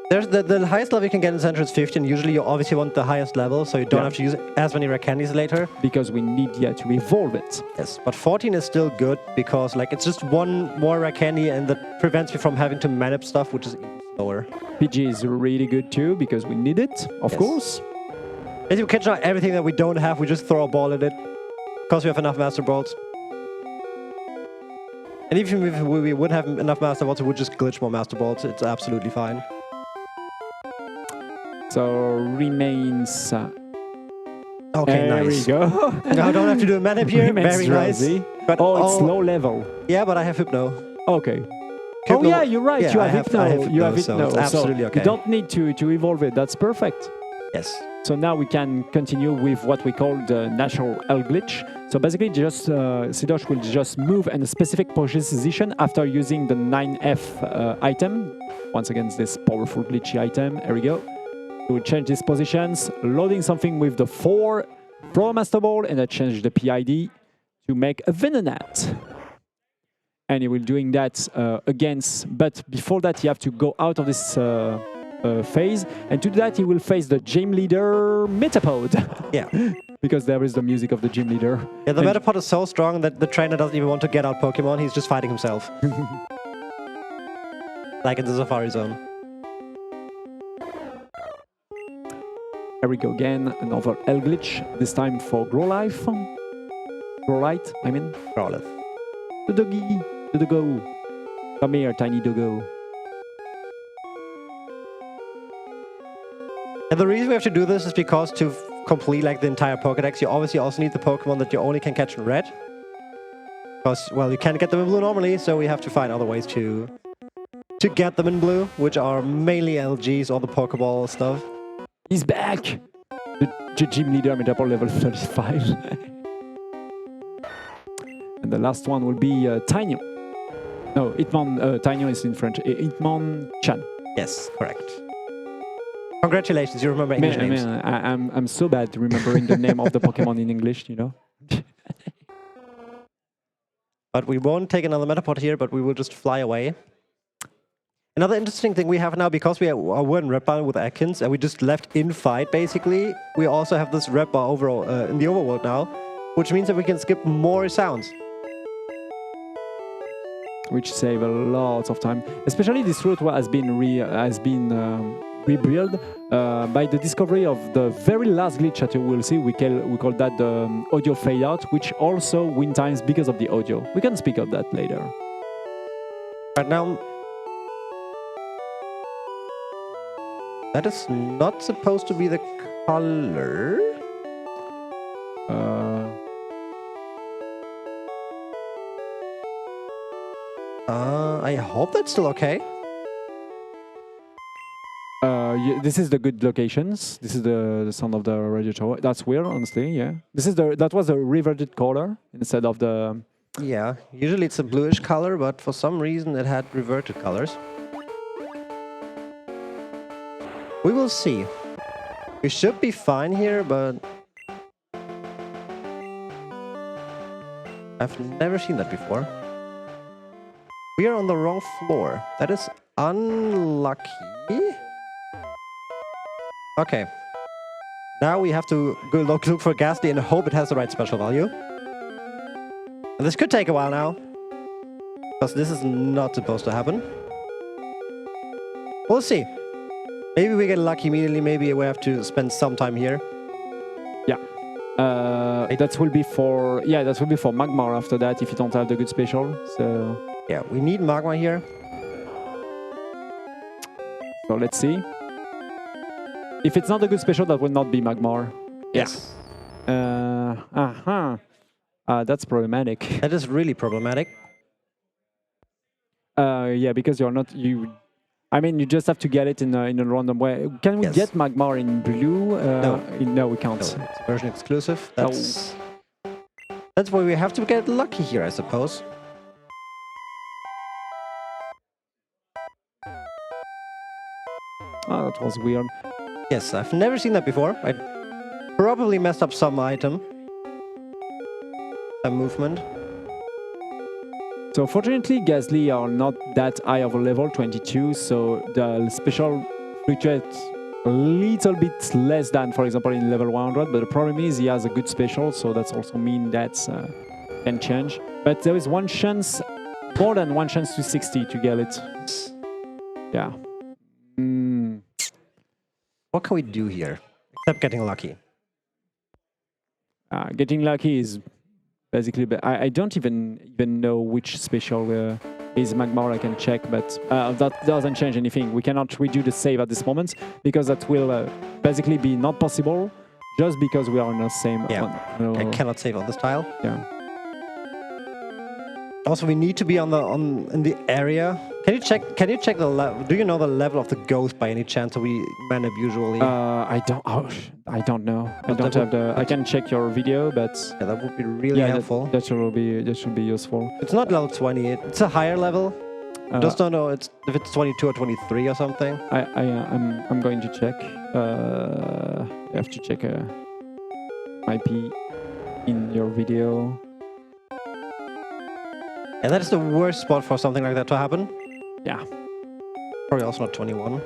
There's the highest level you can get in Center is 50, and usually you obviously want the highest level, so you don't have to use as many rare candies later. Because we need to evolve it. Yes, but 14 is still good because like it's just one more rare candy, and that prevents me from having to manip stuff, which is even slower. PG is really good too because we need it, of course. As you catch out everything that we don't have, we just throw a ball at it because we have enough Master Balls. And even if we would have enough Master Balls, we would just glitch more Master Balls. It's absolutely fine. So remains. Okay, there nice. we go. Now I don't have to do a manip here. Remains Very drowsy. nice. But it's low level. Yeah, but I have Hypno. Okay. Hypno, yeah, you're right. Yeah, you I have I have Hypno. You have so Hypno. it's absolutely okay. You don't need to evolve it. That's perfect. Yes. So now we can continue with what we call the natural L glitch. So basically, just Sidosh will just move in a specific position after using the 9F item. Once again, this powerful glitchy item. Here we go. We will change these positions, loading something with the 4, throw a Master Ball, and I change the PID to make a Venonat. And he will doing that against, but before that, you have to go out of this phase, and to do that, he will face the gym leader Metapod. Yeah. Because there is the music of the gym leader. Yeah, the Metapod is so strong that the trainer doesn't even want to get out Pokemon, he's just fighting himself. Like in the Safari Zone. Here we go again, another L glitch, this time for Growlife. Growlite, I mean. Growlithe. The doggy, the doggo. Come here, tiny doggo. And the reason we have to do this is because to complete like the entire Pokédex, you obviously also need the Pokemon that you only can catch in red. Because, well, you can't get them in blue normally, so we have to find other ways to get them in blue, which are mainly LGs or the Pokeball stuff. He's back! The gym leader made up on level 35. And the last one will be Tainio. No, Tainio is in French. Hitmonchan. Yes, correct. Congratulations, you remember English names. I'm so bad remembering the name of the Pokemon in English, you know. But we won't take another Metapod here, but we will just fly away. Another interesting thing we have now, because we're in Red Bar with Atkins, and we just left in fight, basically, we also have this Red Bar overall, in the overworld now, which means that we can skip more sounds. Which save a lot of time. Especially this route has been rebuilt by the discovery of the very last glitch that you will see. We call that the audio fade out, which also win times because of the audio. We can speak of that later. Right now, that is not supposed to be the color. I hope that's still okay. Yeah, this is the good locations. This is the sound of the radio tower. That's weird, honestly. Yeah, that was a reverted color instead of the. Yeah, usually it's a bluish color, but for some reason it had reverted colors. We will see. We should be fine here, but I've never seen that before. We are on the wrong floor. That is unlucky. Okay. Now we have to go look for Ghastly and hope it has the right special value. And this could take a while now, because this is not supposed to happen. We'll see. Maybe we get lucky immediately. Maybe we have to spend some time here. Yeah. That will be for Magmar after that if you don't have the good special. So yeah, we need Magma here. So let's see. If it's not a good special, that will not be Magmar. Yes. That's problematic. That is really problematic. Yeah, because you're not you. I mean, you just have to get it in a random way. Can we get Magmar in blue? No, we can't. No, it's version exclusive. That's why we have to get lucky here, I suppose. Oh, that was weird. Yes, I've never seen that before. I probably messed up some item. Some movement. So fortunately, Ghastly are not that high of a level, 22, so the special fluctuate a little bit less than, for example, in level 100. But the problem is he has a good special, so that's also mean that can change. But there is one chance, more than one chance to 60 to get it. Yeah. What can we do here? Except getting lucky. Getting lucky is basically... I don't even know which special is Magmar. I can check, but that doesn't change anything. We cannot redo the save at this moment because that will basically be not possible just because we are in the same one. I cannot save on this tile. Yeah. Also, we need to be in the area. Can you check the level? Do you know the level of the ghost by any chance? So we man up usually. I don't know. I don't have the. I can check your video, but yeah, that would be really helpful. That should be useful. It's not level 20. It's a higher level. Just don't know if it's 22 or 23 or something. I'm going to check. I have to check IP in your video. And that is the worst spot for something like that to happen. Yeah. Probably also not 21.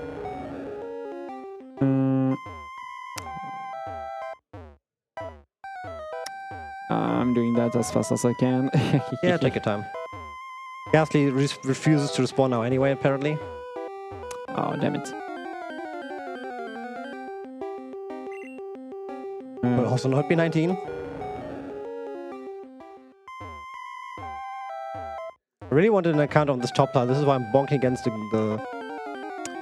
I'm doing that as fast as I can. Yeah, take your time. Ghastly refuses to respawn now anyway, apparently. Oh, damn it. Will also not be 19. I really wanted an account on this top tile. This is why I'm bonking against the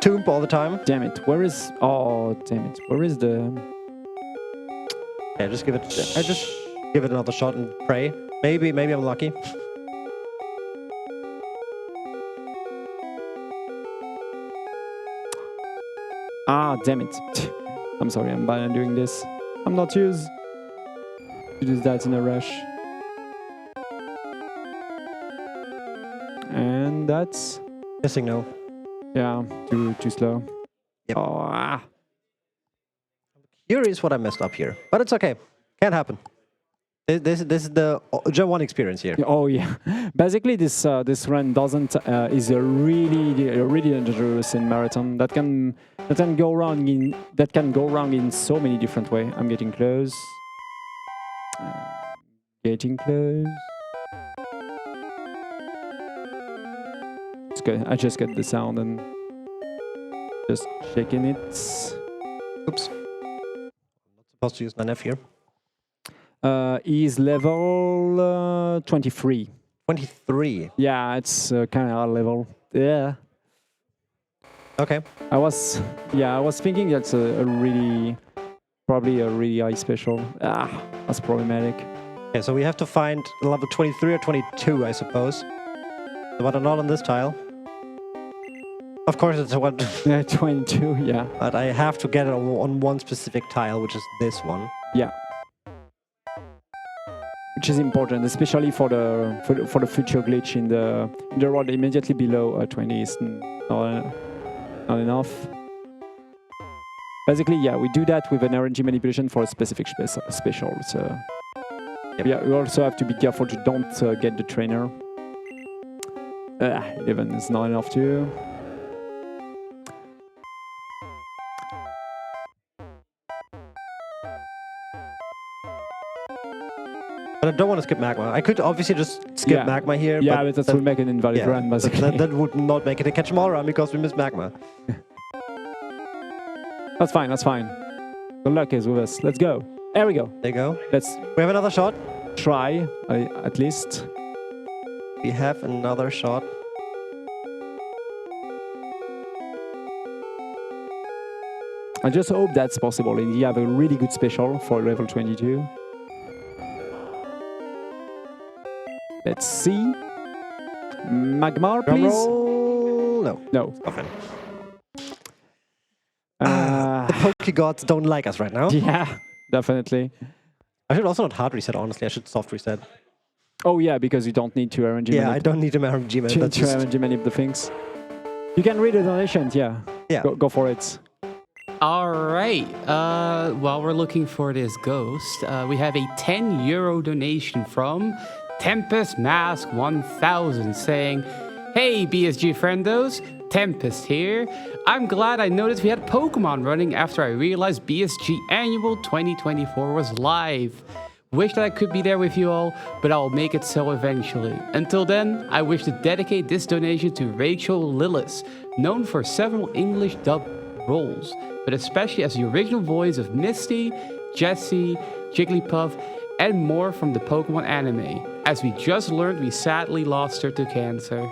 tomb all the time. Damn it. Where is... Oh, damn it. Where is the... Yeah, just give it... I just give it another shot and pray. Maybe I'm lucky. Ah, damn it. I'm sorry, I'm bad at doing this. I'm not used to do that in a rush. And that's... Missing no. Yeah, too slow. Yep. Oh, I'm curious what I messed up here. But it's okay. Can't happen. This is the Gen 1 experience here. Oh yeah. Basically, this run doesn't is a really dangerous in marathon. That can go wrong in so many different ways. I'm getting close. Getting close. It's good. I just get the sound and just checking it. Oops. I'm not supposed to use my F here. He's level 23. 23. Yeah, it's kind of hard level. Yeah. Okay. I was thinking that's probably a really high special. That's problematic. Okay, so we have to find level 23 or 22, I suppose. But not on this tile. Of course, it's one. 22. Yeah. But I have to get it on one specific tile, which is this one. Yeah. Which is important, especially for the future glitch in the road immediately below 20 is not enough. Basically, yeah, we do that with an RNG manipulation for a specific special. So yep. Yeah, we also have to be careful to don't get the trainer. 11 is not enough too. But I don't want to skip magma. I could obviously just skip magma here. Yeah, but that will make an invalid run, basically. That would not make it a catch-em-all run because we missed magma. That's fine, that's fine. Good luck is with us. Let's go. There we go. There you go. We have another shot. Try, at least. We have another shot. I just hope that's possible. And you have a really good special for level 22. Let's see. Magmar, please. No. No. Often. The Poké gods don't like us right now. Yeah, definitely. I should also not hard reset, honestly. I should soft reset. Oh, yeah, because you don't need to RNG manip. Yeah, I don't need to RNG manip. To RNG manip the things. You can read the donations, yeah. Yeah. Go for it. All right. While we're looking for this ghost, we have a €10 donation from Tempest Mask 1000 saying, "Hey BSG friendos, Tempest here. I'm glad I noticed we had Pokemon running after I realized BSG Annual 2024 was live. Wish that I could be there with you all, but I'll make it so eventually. Until then, I wish to dedicate this donation to Rachel Lillis, known for several English dub roles, but especially as the original voice of Misty, Jessie, Jigglypuff, and more from the Pokémon anime. As we just learned, we sadly lost her to cancer.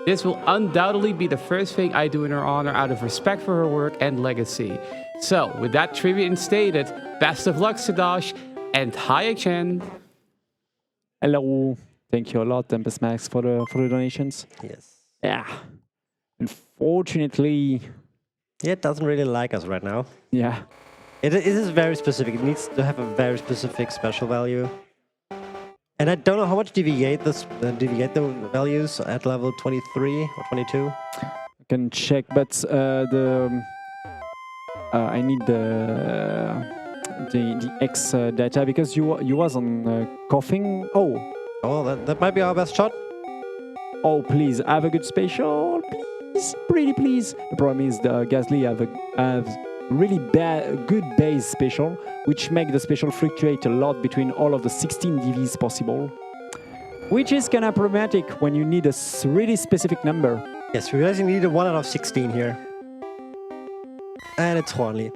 This will undoubtedly be the first thing I do in her honor out of respect for her work and legacy. So, with that tribute instated, best of luck, Sidosh, and hi, Aetienne. Hello. Thank you a lot, Tempest Max, for the donations. Yes. Yeah. Unfortunately, Yeah, it doesn't really like us right now. yeah. It is very specific. It needs to have a very specific special value. And I don't know how much deviate the values at level 23 or 22. I can check, but I need the X data because you was on coughing. Oh, that might be our best shot. Oh, please have a good special, please, pretty please. The problem is the Gasly have really good base special, which make the special fluctuate a lot between all of the 16 DVs possible, which is kind of problematic when you need a really specific number. Yes, we really need a 1 out of 16 here. And it's Hornly.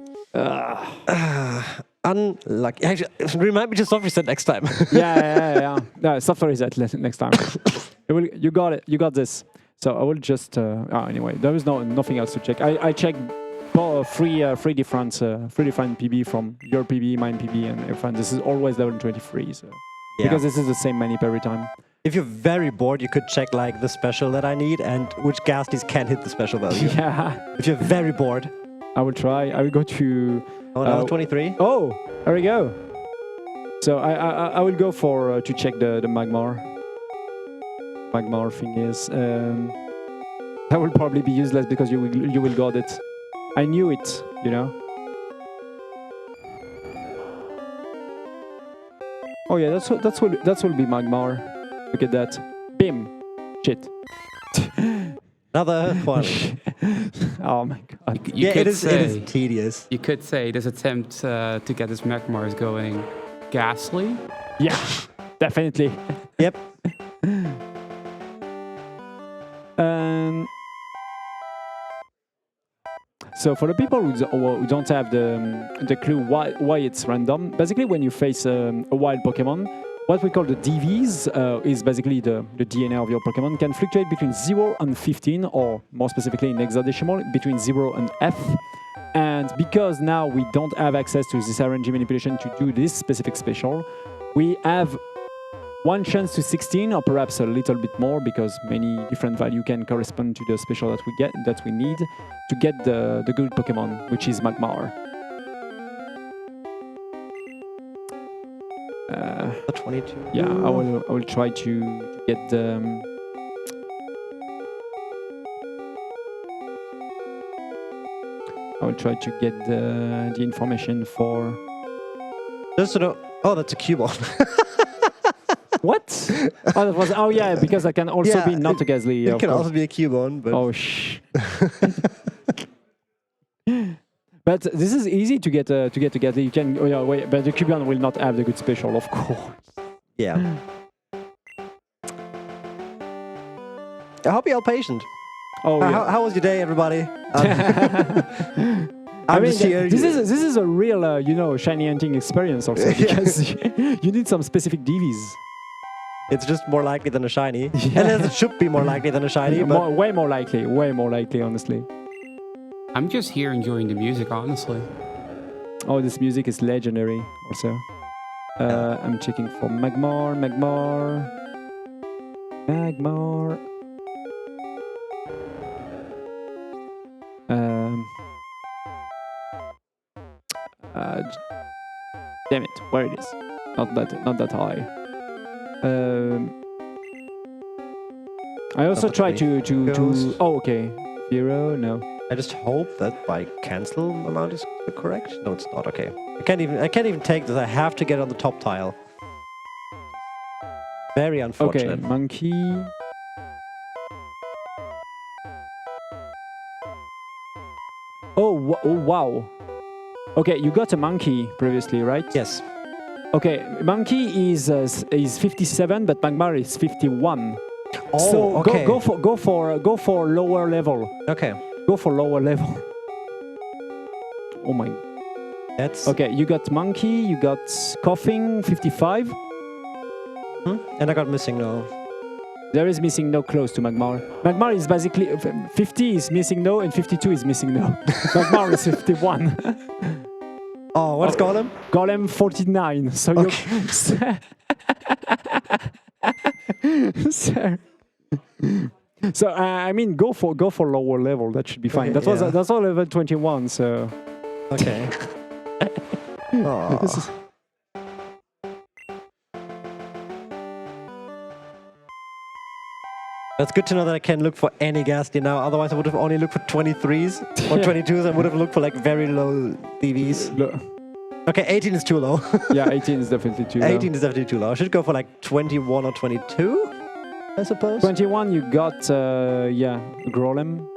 Unlucky. Actually, remind me to soft reset next time. yeah. Soft reset next time. You got it. You got this. So I will just. Anyway, there is nothing else to check. I checked three different PB from your PB, mine PB, and everyone. This is always level 23. So because this is the same manip every time. If you're very bored, you could check like the special that I need and which Ghastlies can hit the special value. Yeah. If you're very bored. I will try. I will go to. Level 23. Oh, there we go. So I will go for to check the Magmar. Magmar thing is that will probably be useless because you will got it. I knew it, you know. Oh yeah, that will be Magmar. Look at that. Bim. Shit. Another one. Oh my god. It is tedious. You could say this attempt to get this Magmars going ghastly. Yeah, definitely. Yep. So for the people who don't have the clue why it's random, basically when you face a wild Pokemon, what we call the DVs is basically the DNA of your Pokemon can fluctuate between 0 and 15, or more specifically in hexadecimal, between 0 and F. And because now we don't have access to this RNG manipulation to do this specific special, we have one chance to 16, or perhaps a little bit more, because many different value can correspond to the special that we need to get the good Pokemon, which is Magmar. 22. Yeah, I will try to get the. I will try to get the information for. Just to know. Oh, that's a Cubone. What? Oh, that was. Oh yeah, because I can also be not a Gasly. It can also be a Cubone, but. Oh shh. But this is easy to get a Gasly. You can. Oh yeah, wait. But the Cubone will not have the good special, of course. Yeah. I hope you're all patient. Oh yeah. How was your day, everybody? I mean, this is a real, shiny hunting experience also, because you need some specific DVs. It's just more likely than a shiny. Yeah. And it should be more likely than a shiny. But way more likely, honestly. I'm just here enjoying the music, honestly. Oh, this music is legendary also. I'm checking for Magmar. Damn it, where it is? Not that high. I also try to. Oh, okay. Zero, no. I just hope that my cancel amount is correct. No, it's not. Okay. I can't even take this. I have to get on the top tile. Very unfortunate. Okay, monkey. oh, wow. Okay, you got a monkey previously, right? Yes. Okay, monkey is 57, but Magmar is 51. Oh, So okay. go for lower level. Okay. Go for lower level. Oh my. That's... Okay, you got monkey, you got coughing, 55. And I got missing no. There is missing no close to Magmar. Magmar is basically 50 is missing no and 52 is missing no. Magmar is 51. Oh, what is Golem? Golem 49. So Okay. So I mean, go for lower level. That should be fine. Okay, That's all level 21. So Okay. this is- That's good to know that I can look for any Ghastly now. Otherwise, I would have only looked for 23s or 22s. I would have looked for like very low DVs. Okay, 18 is too low. yeah, 18 is definitely too low. 18 is definitely too low. I should go for like 21 or 22, I suppose. 21, you got yeah, Golem.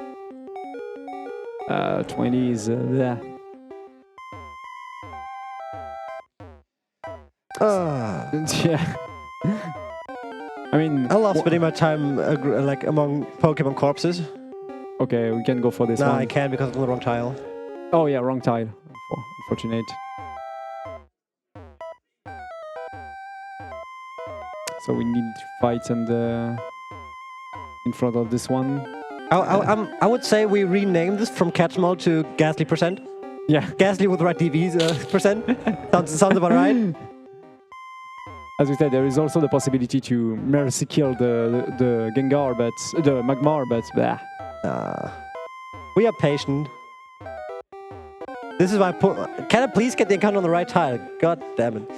20 is there. Yeah. I mean, I love spending my time like among Pokemon corpses. Okay, we can go for this No, one. I can't because I'm on the wrong tile. Oh yeah, wrong tile. Unfortunate. So we need to fight and in front of this one. I would say we rename this from Catchmall to Ghastly %. Yeah. Ghastly with the right DVs percent. Sounds about right. As we said, there is also the possibility to mercy kill the Gengar, but the Magmar, but blah. We are patient. This is why can I please get the account on the right tile? God damn it.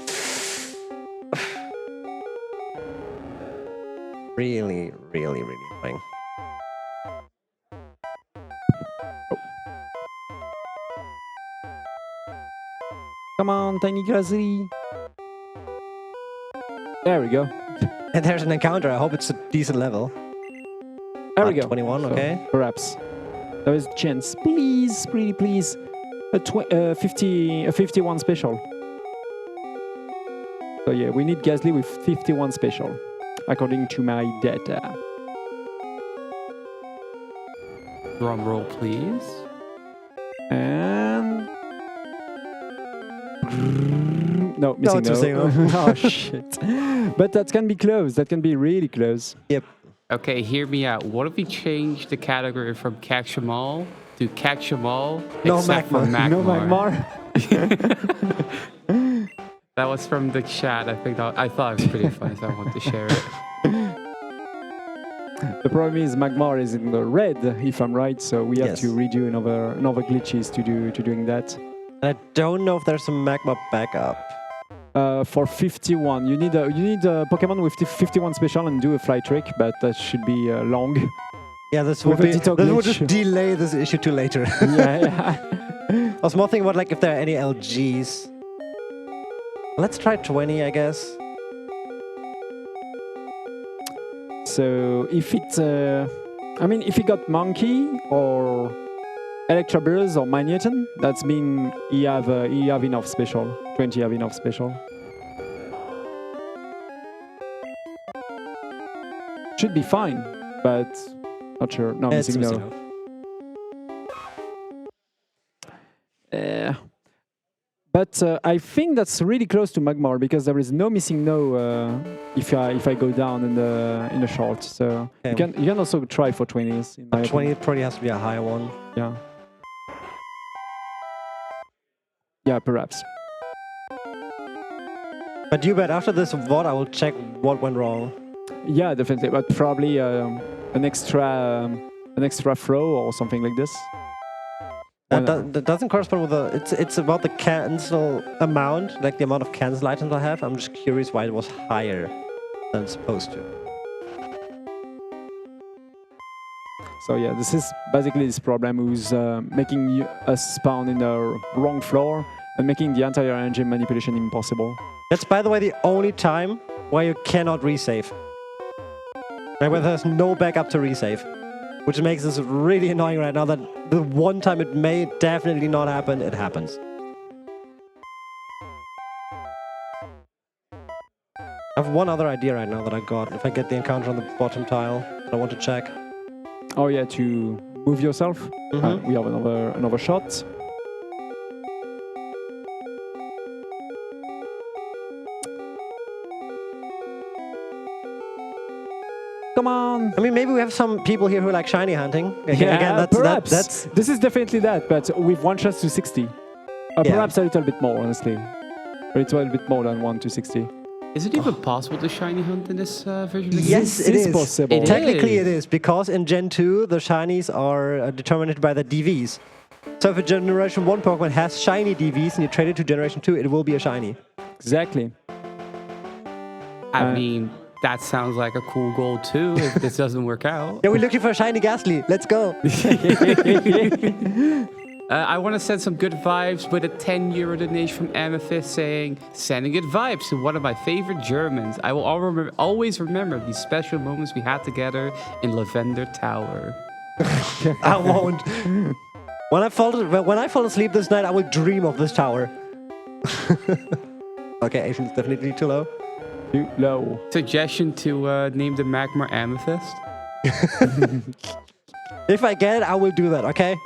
Really, really, really annoying. Come on, Tiny Grizzly. There we go. And there's an encounter. I hope it's a decent level. There we go. 21, So, okay. Perhaps. There is a chance. Please, pretty please. A 51 special. So yeah, we need Ghastly with 51 special, according to my data. Drum roll, please. And... No, missing it's missing no. no. Oh, shit. But that can be close. That can be really close. Yep. Okay, hear me out. What if we change the category from Catch 'em all to Catch 'em all No except for Magmar. No Magmar? Magmar? That was from the chat. I thought it was pretty funny, so I wanted to share it. The problem is Magmar is in the red, if I'm right, so we have Yes. to redo another glitches to doing that. I don't know if there's a Magma backup. For 51, you need a Pokemon with 51 special and do a fly trick, but that should be long. Yeah, this With would a Ditto this would glitch. just delay this issue to later. Yeah. I was more thinking about like if there are any LGs. Let's try 20, I guess. So if it, I mean, if he got Monkey or Electabuzz or Magneton, that's mean he have enough special. 20 have enough special. Should be fine, but not sure. No, It's missing missing no. no. But I think that's really close to Magmar because there is no missing no if I go down in the short. So Okay. you can also try for 20s. In my 20 probably has to be a higher one. opinion. Yeah, perhaps. But you bet after this VOD, I will check what went wrong. Yeah, definitely. But probably an extra throw or something like this. That doesn't correspond with the... It's about the cancel amount, like the amount of cancel items I have. I'm just curious why it was higher than it's supposed to. So yeah, this is basically this problem who's making us spawn in the wrong floor and making the entire engine manipulation impossible. That's, by the way, the only time where you cannot resave. Like where there's no backup to resave. which makes this really annoying right now that the one time it may definitely not happen, it happens. I have one other idea right now that I got. If I get the encounter on the bottom tile that I want to check. Oh yeah, to move yourself. We have another shot. Come on! I mean, maybe we have some people here who like shiny hunting. Yeah, Again, perhaps. that's This is definitely that, but with 1 shot to 60. Yeah. Perhaps a little bit more, honestly. A little bit more than 1 to 60. Is it even possible to shiny hunt in this version? Yes, it is possible. It Technically, is. it is, because in Gen 2, the shinies are determined by the DVs. So if a Generation 1 Pokemon has shiny DVs and you trade it to Generation 2, it will be a shiny. Exactly. I mean, that sounds like a cool goal too, if this doesn't work out. Yeah, we're looking for a shiny Ghastly. Let's go. I want to send some good vibes with a 10 euro donation from Amethyst saying, sending good vibes to one of my favorite Germans. I will always remember these special moments we had together in Lavender Tower. I won't. When I fall asleep this night, I will dream of this tower. Okay, Asian's definitely too low. Too low. Suggestion to name the Magmar Amethyst? If I get it, I will do that, okay?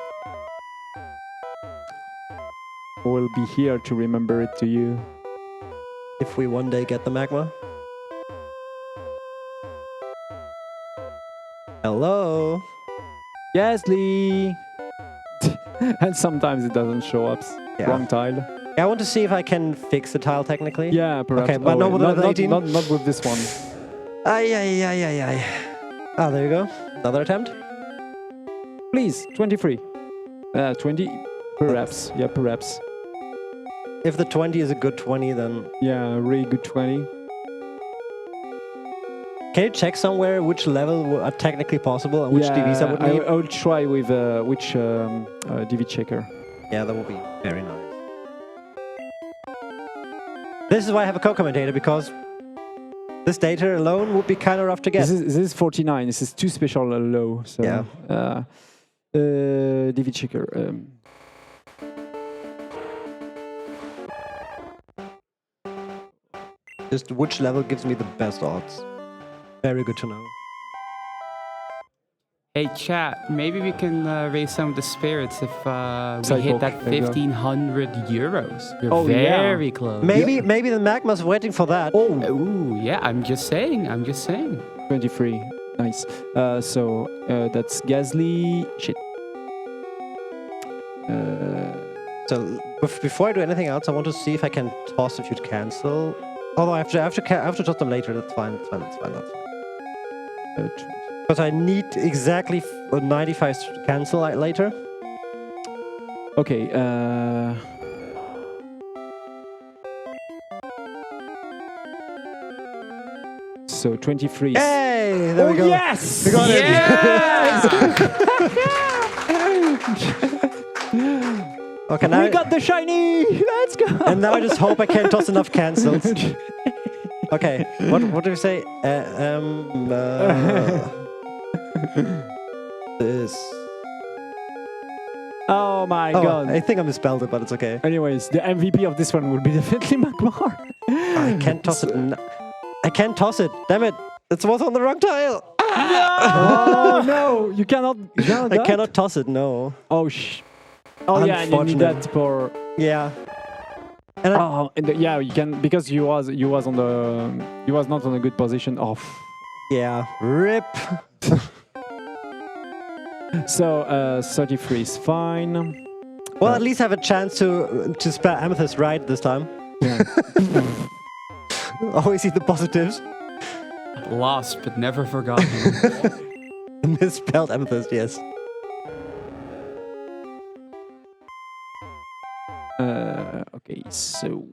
We'll be here to remember it to you. If we one day get the magma. Hello? Ghastly! And sometimes it doesn't show up. Yeah. Wrong tile. Yeah, I want to see if I can fix the tile technically. Yeah, perhaps. Okay, but not with level 18? Not with this one. Ay. Ah, there you go. Another attempt. Please, 23. 20, perhaps. Yeah, perhaps. If the 20 is a good 20, then... Yeah, really good 20. Can you check somewhere which level are technically possible and which DVs I would need? I will try with which DV checker. Yeah, that would be very nice. This is why I have a co-commentator, because this data alone would be kind of rough to get. This is 49. This is too special low. So, Yeah. DV checker. Just which level gives me the best odds? Very good to know. Hey chat, maybe we can raise some of the spirits if we hit Psycho, that there you go. 1,500 euros. We're Oh, yeah. very close. Maybe the magma's waiting for that. Oh, Ooh, yeah, I'm just saying. 23. Nice. So that's Ghastly. Shit. So before I do anything else, I want to see if I can toss if you'd cancel. Although I have to toss them later. That's fine. Because I need exactly 95 to cancel later. Okay. So 23. Hey, there we go. Yes! We got it. Okay, now We got the shiny! Let's go! and now I just hope I can toss enough cancels. Okay, what do we say? This. Oh my Oh, god. I think I misspelled it, but it's okay. Anyways, the MVP of this one will be definitely Magmar. I can't toss it. I can't toss it. Damn it! It was on the wrong tile. Oh no! You cannot. I cannot toss it. No. Oh Oh yeah, and you need Unfortunate. that for. Yeah. And Yeah, you can because you was not on a good position. Oh. yeah. Rip. So 33 is fine. Well, at least I have a chance to spell Amethyst right this time. Yeah. Always see the positives. Lost but never forgotten. Misspelled Amethyst, yes. Okay, so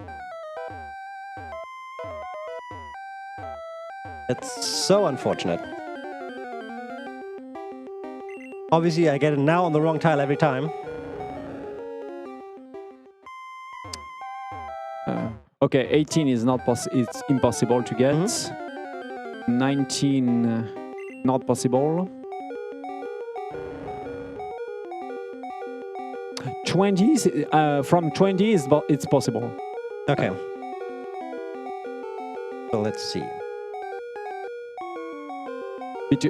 That's so unfortunate. Obviously, I get it now on the wrong tile every time. okay, 18 is not it's impossible to get. 19 not possible. 20s, from 20 it's possible. Okay. So let's see.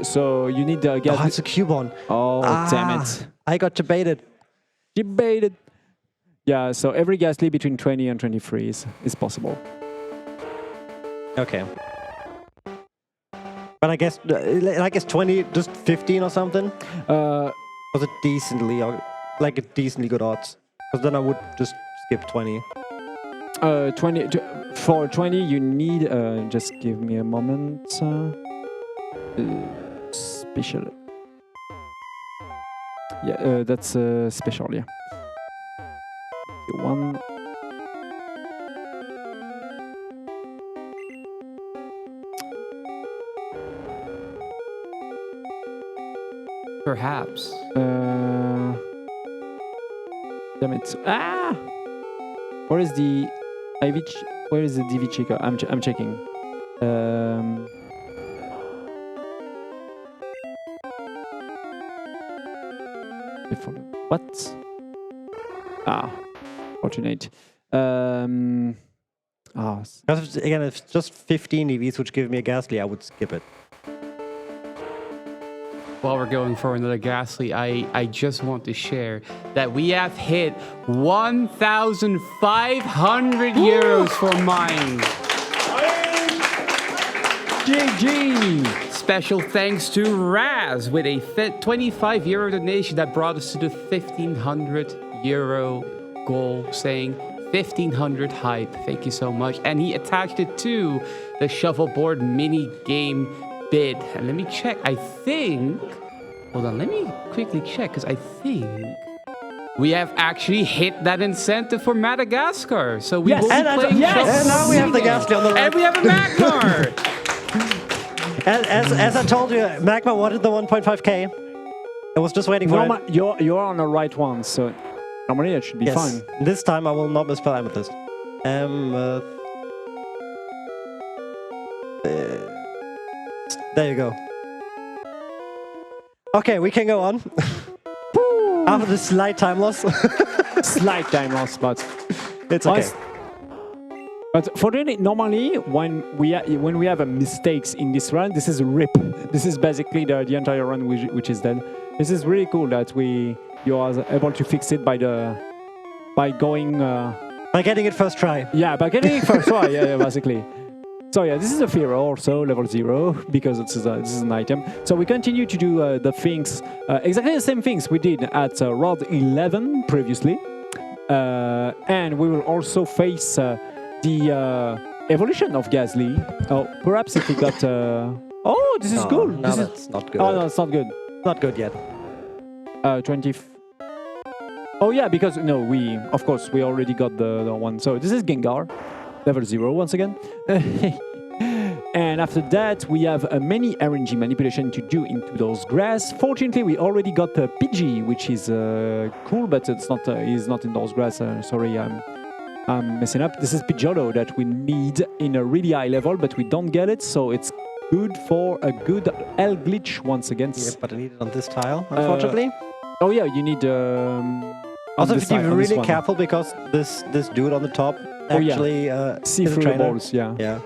So you need the Oh, gas. it's a Cubone. Oh, damn it. I got debated. Debated. Yeah, so every Gasly between 20 and 23 is possible. Okay. But I guess 20, just 15 or something? Was it decently, or like a decently good odds? Because then I would just skip 20. 20 for 20 you need just give me a moment. Special. Yeah, that's special. Yeah. One. Perhaps. Damn it! Ah! Where is the Where is the DV checker? I'm checking. What? Ah, fortunate. Because again, if it's just 15 EVs which give me a Gasly, I would skip it. While we're going for another Gasly, I just want to share that we have hit 1,500 euros for mine. GG! Special thanks to Raz with a 25 euro donation that brought us to the 1,500 euro goal, saying 1,500 hype. Thank you so much. And he attached it to the shuffleboard mini game bid. And let me check. I think... Hold on, let me quickly check, because I think we have actually hit that incentive for Madagascar. So we will be playing shuffleboard. And now we have the Gasly on the right. And we have a Magmar! As I told you, Magma wanted the 1.5k. I was just waiting for it. You're on the right one, so normally it should be fine. This time I will not misspell Amethyst. There you go. Okay, we can go on. After the slight time loss. Slight time loss, but it's okay. But fortunately, normally when we have a mistakes in this run, this is a rip. This is basically the entire run which is dead. This is really cool that you are able to fix it by going by getting it first try. Yeah, by getting it first try. Yeah, basically. So yeah, this is a Fear also level 0 because this is an item. So we continue to do the things exactly the same things we did at round 11 previously, and we will also face the evolution of Gasly. Oh, perhaps if we got. Oh, this is good. No, that's not good. Oh no, it's not good. Not good yet. 20. Oh yeah, because no, we already got the one. So this is Gengar. Level 0 once again. And after that, we have many RNG manipulation to do into those grass. Fortunately, we already got the Pidgey, which is cool, but it's not. He's not in those grass. Sorry, I'm messing up. This is Pidgeotto that we need in a really high level, but we don't get it, so it's good for a good L glitch once again. Yeah, but I need it on this tile, unfortunately. Oh yeah, you need. Also, if you're really careful, because this dude on the top actually see through the balls, yeah,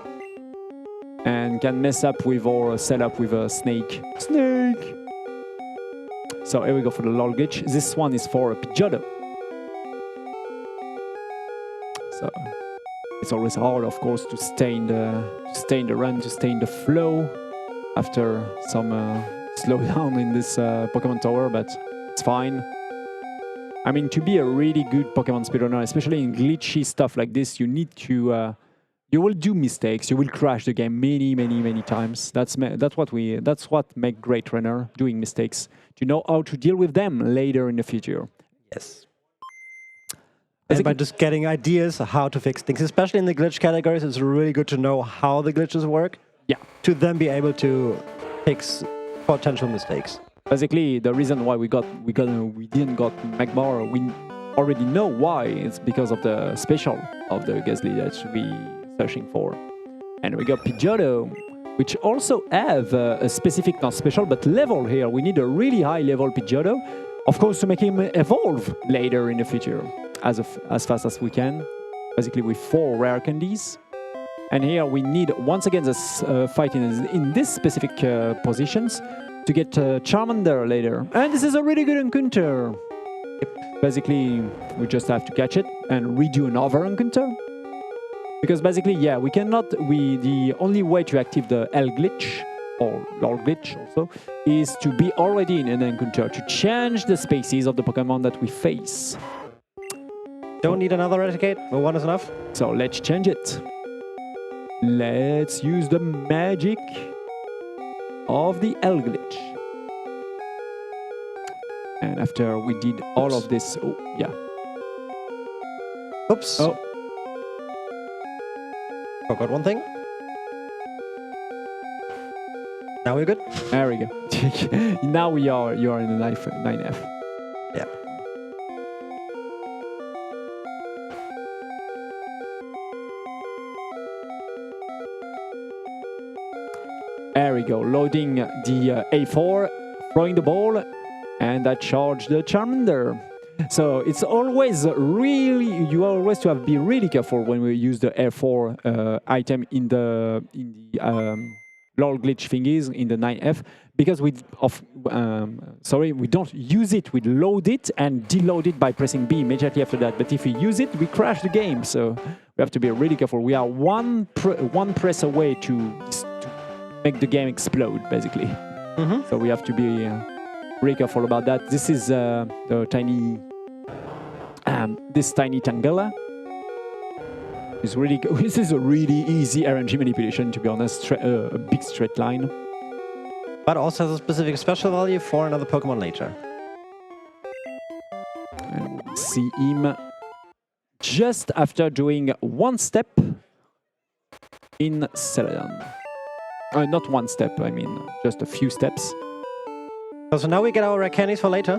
and can mess up with or set up with a snake. So here we go for the LOL glitch. This one is for a Pidgeotto. So it's always hard, of course, to stay in the run, to stay in the flow after some slowdown in this Pokemon Tower, but it's fine. I mean, to be a really good Pokemon speedrunner, especially in glitchy stuff like this, you need to... you will do mistakes. You will crash the game many times. That's what make great runner, doing mistakes. To know how to deal with them later in the future. Yes. And by just getting ideas how to fix things, especially in the glitch categories, it's really good to know how the glitches work. Yeah. To then be able to fix potential mistakes. Basically, the reason why we didn't got Magmar, we already know why. It's because of the special of the Gasly that we searching for. And we got Pidgeotto, which also have a specific, not special, but level here. We need a really high level Pidgeotto. Of course, to make him evolve later in the future, as fast as we can, basically with 4 rare candies. And here we need, once again, this fight in this specific positions to get Charmander later. And this is a really good encounter. Basically, we just have to catch it and redo another encounter. Because basically, yeah, we cannot, the only way to activate the L glitch, or LOL glitch also, is to be already in an encounter, to change the species of the Pokemon that we face. Don't need another Eradicate, but one is enough. So let's change it. Let's use the magic of the L glitch. And after we did all of this, oh, yeah. Oops. Oh. Forgot one thing. Now we're good. There we go. Now you are in the 9F. Yeah. There we go. Loading the A4, throwing the ball, and that charged the Charmander. So it's always really, you always to have be really careful when we use the A4 item in the LOL glitch thingies in the 9F, because we don't use it, we load it and deload it by pressing B immediately after that. But if we use it, we crash the game. So we have to be really careful. We are one press away to make the game explode, basically. Mm-hmm. So we have to be really careful about that. This is the tiny, this tiny Tangela. It's really this is a really easy RNG manipulation, to be honest. A big straight line. But also has a specific special value for another Pokemon later. And we'll see him just after doing one step in Celadon. Not one step, I mean just a few steps. So now we get our rare candies for later.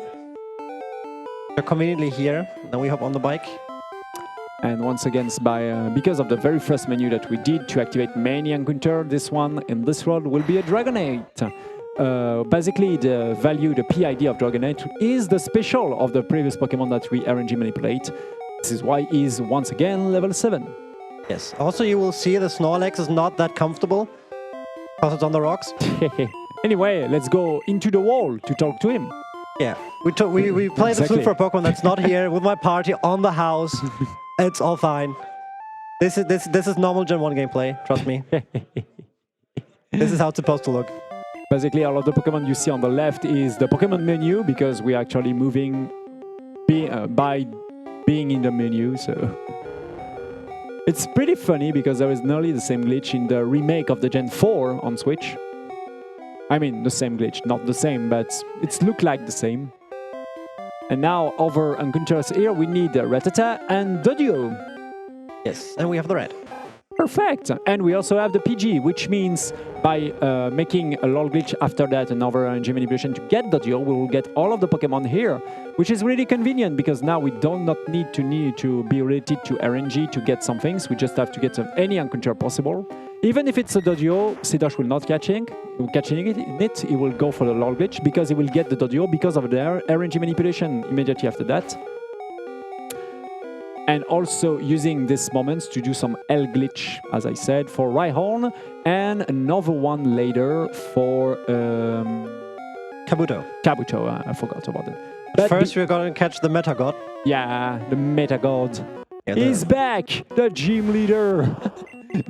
They're conveniently here. Then we hop on the bike. And once again, because of the very first menu that we did to activate many encounter, this one in this world will be a Dragonite. Basically, the value, the PID of Dragonite is the special of the previous Pokemon that we RNG manipulate. This is why he's once again level 7. Yes. Also, you will see the Snorlax is not that comfortable because it's on the rocks. Anyway, let's go into the wall to talk to him. Yeah. We play the flute for a Pokemon that's not here with my party on the house. It's all fine. This is normal Gen 1 gameplay, trust me. This is how it's supposed to look. Basically, all of the Pokemon you see on the left is the Pokemon menu, because we are actually moving by being in the menu. So it's pretty funny because there is nearly the same glitch in the remake of the Gen 4 on Switch. I mean, the same glitch, not the same, but it looked like the same. And now, over encounters here, we need Rattata and Doduo. Yes, and we have the red. Perfect! And we also have the PG, which means by making a LOL glitch after that, another RNG manipulation to get Doduo, we will get all of the Pokemon here, which is really convenient because now we do not need to be related to RNG to get some things. We just have to get any encounter possible. Even if it's a Doduo, Sidosh will not catching it, he will go for the LOL glitch because he will get the Doduo because of the RNG manipulation immediately after that. And also using these moments to do some L glitch, as I said, for Rhyhorn, and another one later for Kabuto. Kabuto, I forgot about it. But first we're going to catch the Meta God. Yeah, the Meta God. Yeah, He's back! The gym leader!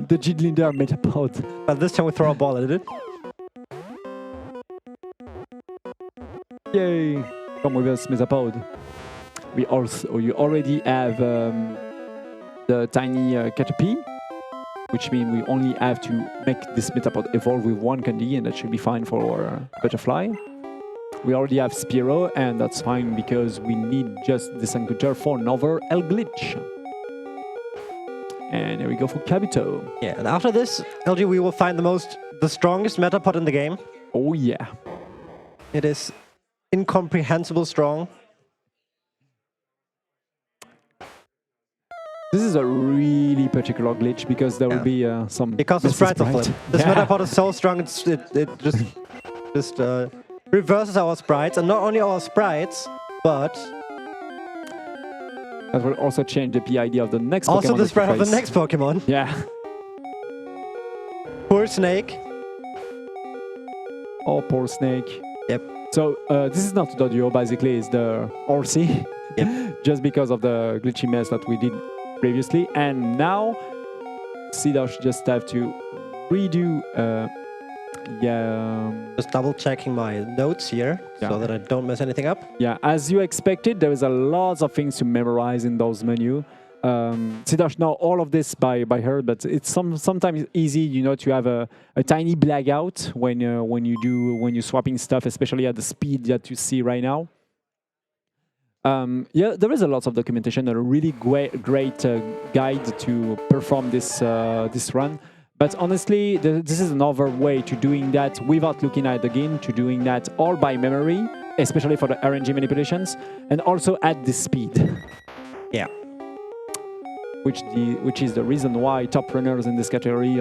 The gym leader Metapod. But this time we throw a ball at it. Yay! Come with us, Metapod. You already have the tiny Caterpie, which means we only have to make this Metapod evolve with one candy, and that should be fine for Butterfly. We already have Spearow, and that's fine because we need just this encounter for another L glitch. And here we go for Kabuto. Yeah, and after this, LG, we will find the strongest Metapod in the game. Oh yeah. It is incomprehensible strong. This is a really particular glitch because there will be some... Because the sprites are flipped. This Metapod is so strong, it just reverses our sprites. And not only our sprites, but That will also change the PID of the next also Pokemon the that spread we of the face. next Pokemon. Yeah. Poor Snake. Oh, poor Snake. Yep. So this is not Dodio, basically it's the RC. Yep. Just because of the glitchy mess that we did previously. And now Sidosh just have to redo Just double checking my notes here so that I don't mess anything up. yeah, as you expected, there is a lot of things to memorize in those menus. Sidosh know all of this by heart, but it's sometimes easy, you know, to have a tiny blackout when you're swapping stuff, especially at the speed that you see right now. Yeah, there is a lot of documentation, a really great guide to perform this this run. But honestly, this is another way to doing that without looking at the game, to doing that all by memory, especially for the RNG manipulations, and also at the speed. Yeah. Which is the reason why top runners in this category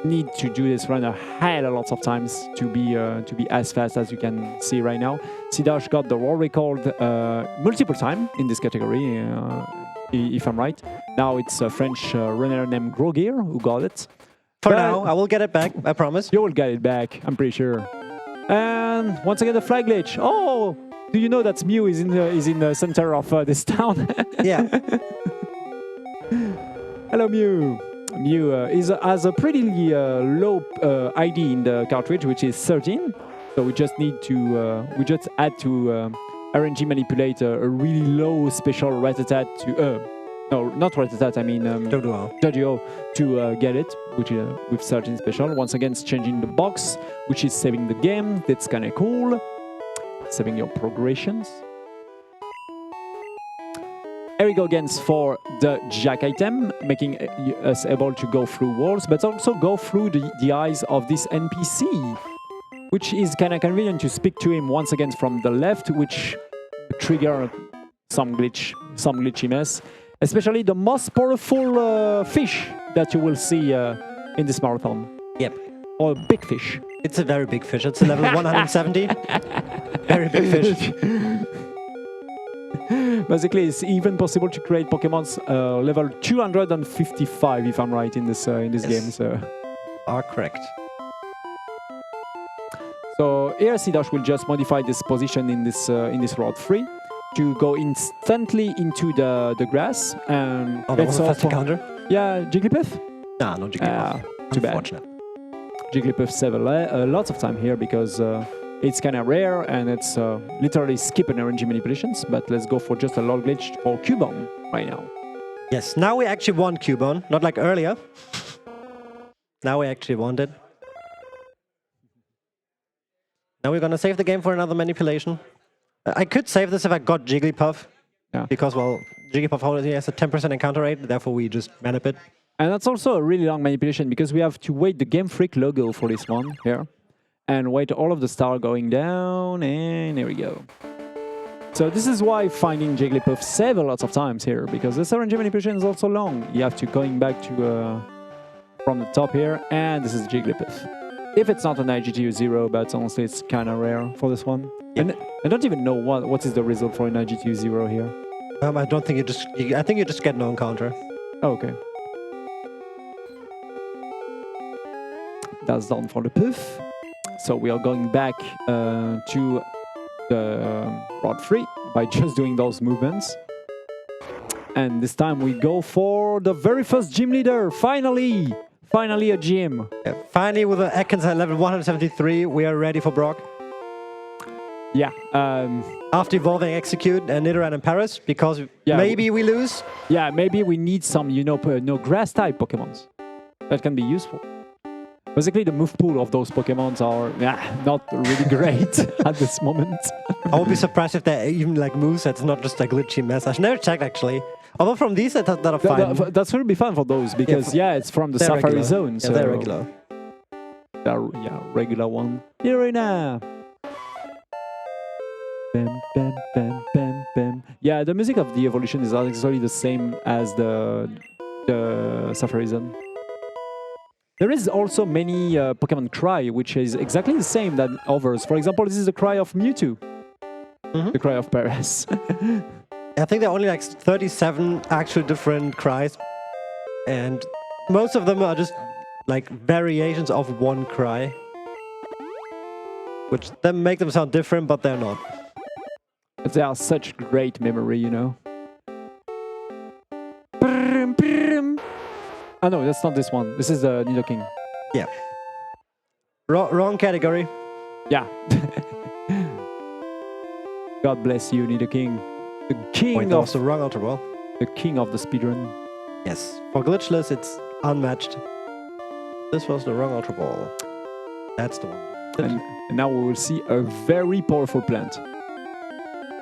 need to do this run a hell of lots of times to be as fast as you can see right now. Sidosh got the world record multiple times in this category, if I'm right. Now it's a French runner named Grogir who got it. For now, I will get it back, I promise. You will get it back, I'm pretty sure. And once again, the flag glitch. Oh, do you know that Mew is in the center of this town? Yeah. Hello, Mew. Mew has a pretty low ID in the cartridge, which is 13. So we just need to add to RNG manipulate a really low special Rattata to no, not Rattata, I mean Doduo to get it, which is with 13 special. Once again, it's changing the box, which is saving the game. That's kind of cool. Saving your progressions. Here we go again for the Jack item, making us able to go through walls, but also go through the eyes of this NPC, which is kind of convenient to speak to him once again from the left, which trigger some glitchiness, especially the most powerful fish that you will see in this marathon. Yep. Or a big fish. It's a very big fish. It's a level 170. Very big fish. Basically, it's even possible to create Pokemon's level 255, if I'm right, in this game. So. Are correct. So here, Sidosh will just modify this position in this Route 3 to go instantly into the grass. And that was a fast encounter? Yeah, Jigglypuff? Nah, no Jigglypuff. Too bad. Unfortunate. Jigglypuff save lots of time here because it's kind of rare and it's literally skipping RNG manipulations. But let's go for just a lol glitch for Cubone right now. Yes, now we actually want Cubone, not like earlier. Now we actually want it. Now we're gonna save the game for another manipulation. I could save this if I got Jigglypuff. Yeah. Because, well, Jigglypuff only has a 10% encounter rate, therefore we just manip it. And that's also a really long manipulation because we have to wait the Game Freak logo for this one here. And wait all of the star going down, and here we go. So this is why finding Jigglypuff save a lot of times here, because this RNG manipulation is also long. You have to going back to from the top here, and this is Jigglypuff. If it's not an IGTU 0, but honestly it's kind of rare for this one. Yep. And I don't even know what is the result for an IGTU 0 here. I don't think I think you just get no encounter. Oh, okay. That's done for the Puff. So we are going back to the Route 3 by just doing those movements. And this time we go for the very first gym leader. Finally! Finally a gym. Yeah, finally with the Atkins at level 173, we are ready for Brock. Yeah. After evolving Execute and Nidoran and Paris, because maybe we lose. Yeah, maybe we need some, no grass type Pokemons. That can be useful. Basically, the move pool of those Pokemons are not really great at this moment. I would be surprised if they're even like moves that's not just a glitchy mess. I should never checked actually. Although from these that are fine. That's going to be fun for those because it's from the Safari regular. Zone. Yeah, So they're regular. Regular one. Irina. Bam, bam, bam, bam, bam. Yeah, the music of the evolution is actually the same as the Safari Zone. There is also many Pokemon cry, which is exactly the same than others. For example, this is the cry of Mewtwo. The cry of Paris. I think there are only like 37 actual different cries, and most of them are just like variations of one cry, which then make them sound different, but they're not. They are such great memory, you know. Oh no, that's not this one. This is the Nidoking. Yeah. Wrong category. Yeah. God bless you, Nidoking. The king Wait, that of was the wrong Ultra Ball. the king of the speedrun. Yes. For glitchless, it's unmatched. This was the wrong Ultra Ball. That's the one. And now we will see a very powerful plant.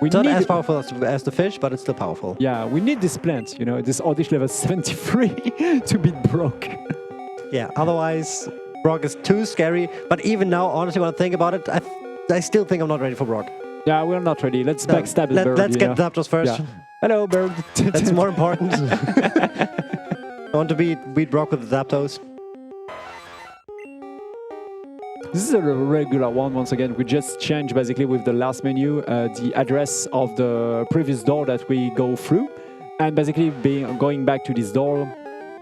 We It's not need as powerful as the fish, but it's still powerful. Yeah, we need this plant, you know, this Oddish level 73 to beat Brock. Yeah, otherwise, Brock is too scary. But even now, honestly, when I think about it, I still think I'm not ready for Brock. Yeah, we're not ready. Let's backstab the bird. Let's you get know? Zapdos first. Yeah. Hello, bird. That's more important. I want to beat Brock with the Zapdos. This is a regular one, once again. We just changed, basically, with the last menu, the address of the previous door that we go through. And basically, going back to this door,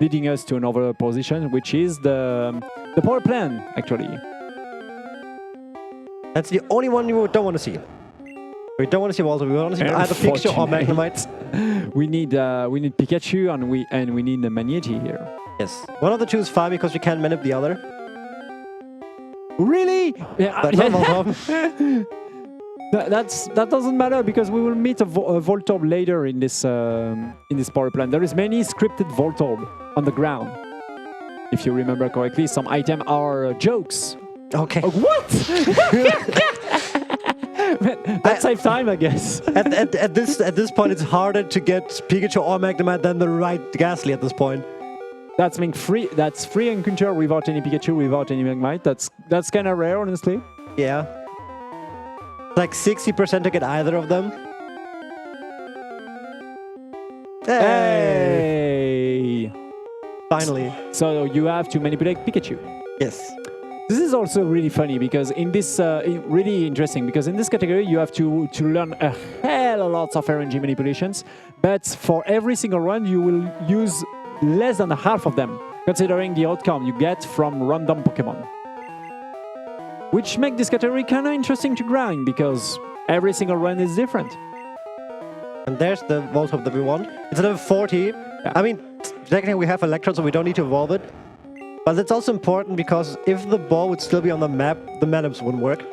leading us to another position, which is the power plant, actually. That's the only one you don't want to see. We don't want to see Walter. We want to see either Pikachu or Magnemite. We need Pikachu and we need the Magnetti here. Yes. One of the two is fine because we can't manip the other. Really? Yeah, But not Voltorb. that doesn't matter because we will meet a Voltorb later in this power plant. There is many scripted Voltorb on the ground. If you remember correctly, some items are jokes. Okay. Oh, what? That saves time, I guess. At this point, it's harder to get Pikachu or Magnemite than the right Ghastly at this point. That's free. That's free encounter without any Pikachu, without any Magnemite. That's kind of rare, honestly. Yeah. Like 60% to get either of them. Hey! Finally. So you have to manipulate Pikachu. Yes. This is also really funny because in this, really interesting because in this category you have to learn a hell of lots of RNG manipulations, but for every single one you will use less than half of them, considering the outcome you get from random Pokémon. Which makes this category kind of interesting to grind because every single run is different. And there's the Voltorb that we want. It's level 40. Yeah. I mean, technically we have Electron, so we don't need to evolve it. But it's also important because if the ball would still be on the map, the Manips wouldn't work.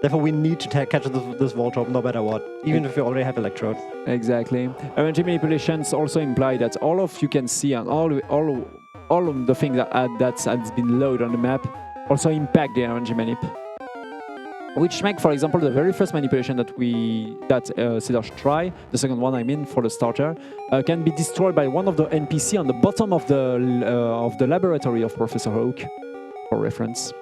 Therefore, we need to catch this Voltorb no matter what, even if we already have Electrode. Exactly. RNG manipulations also imply that all of you can see and all of the things that has been loaded on the map also impact the RNG manip. Which make, for example, the very first manipulation that Sidosh try, the second one I mean for the starter, can be destroyed by one of the NPC on the bottom of the laboratory of Professor Oak, for reference.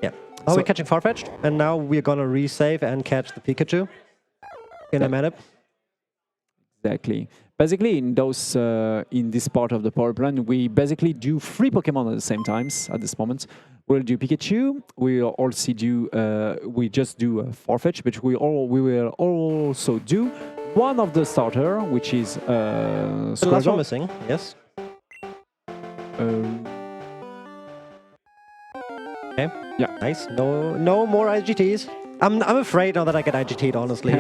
Yeah. Oh, we're catching Farfetch'd, and now we're gonna resave and catch the Pikachu in a manip. Exactly. Basically, in this part of the power plant, we basically do 3 Pokemon at the same time. At this moment, we'll do Pikachu. We'll also do we just do Farfetch, but we will also do one of the starter, which is The last one missing. Yes. Okay. Yeah. Nice. No more IGTs. I'm afraid now that I get IGT'd, honestly.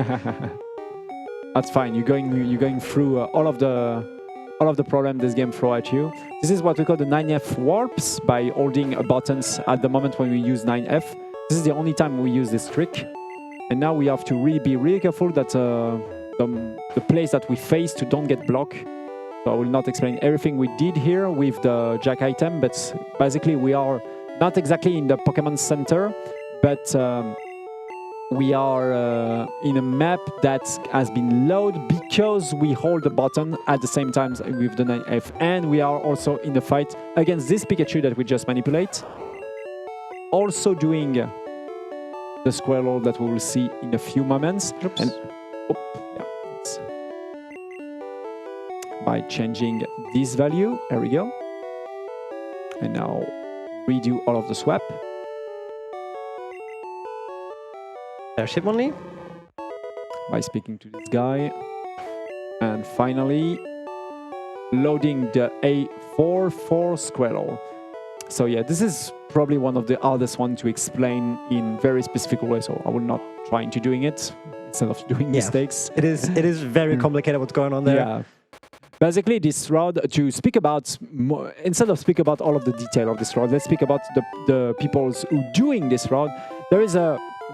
That's fine. You're going through all of the problem this game throw at you. This is what we call the 9F warps by holding buttons at the moment when we use 9F. This is the only time we use this trick. And now we have to really be really careful that the place that we face to don't get blocked. So I will not explain everything we did here with the Jack item, but basically we are not exactly in the Pokemon Center, but we are in a map that has been loaded because we hold the button at the same time with the 9F. And we are also in the fight against this Pikachu that we just manipulate. Also doing the square roll that we will see in a few moments. Oops. And, by changing this value, there we go. And now redo all of the swap. There's Hitmonlee. by speaking to this guy. And finally, loading the A44 Squirrel. So yeah, this is probably one of the hardest one to explain in very specific way. So I will not try into doing it instead of doing mistakes. It is very complicated what's going on there. Yeah. Basically, this route, to speak about, instead of speak about all of the detail of this route, let's speak about the people who doing this route. There is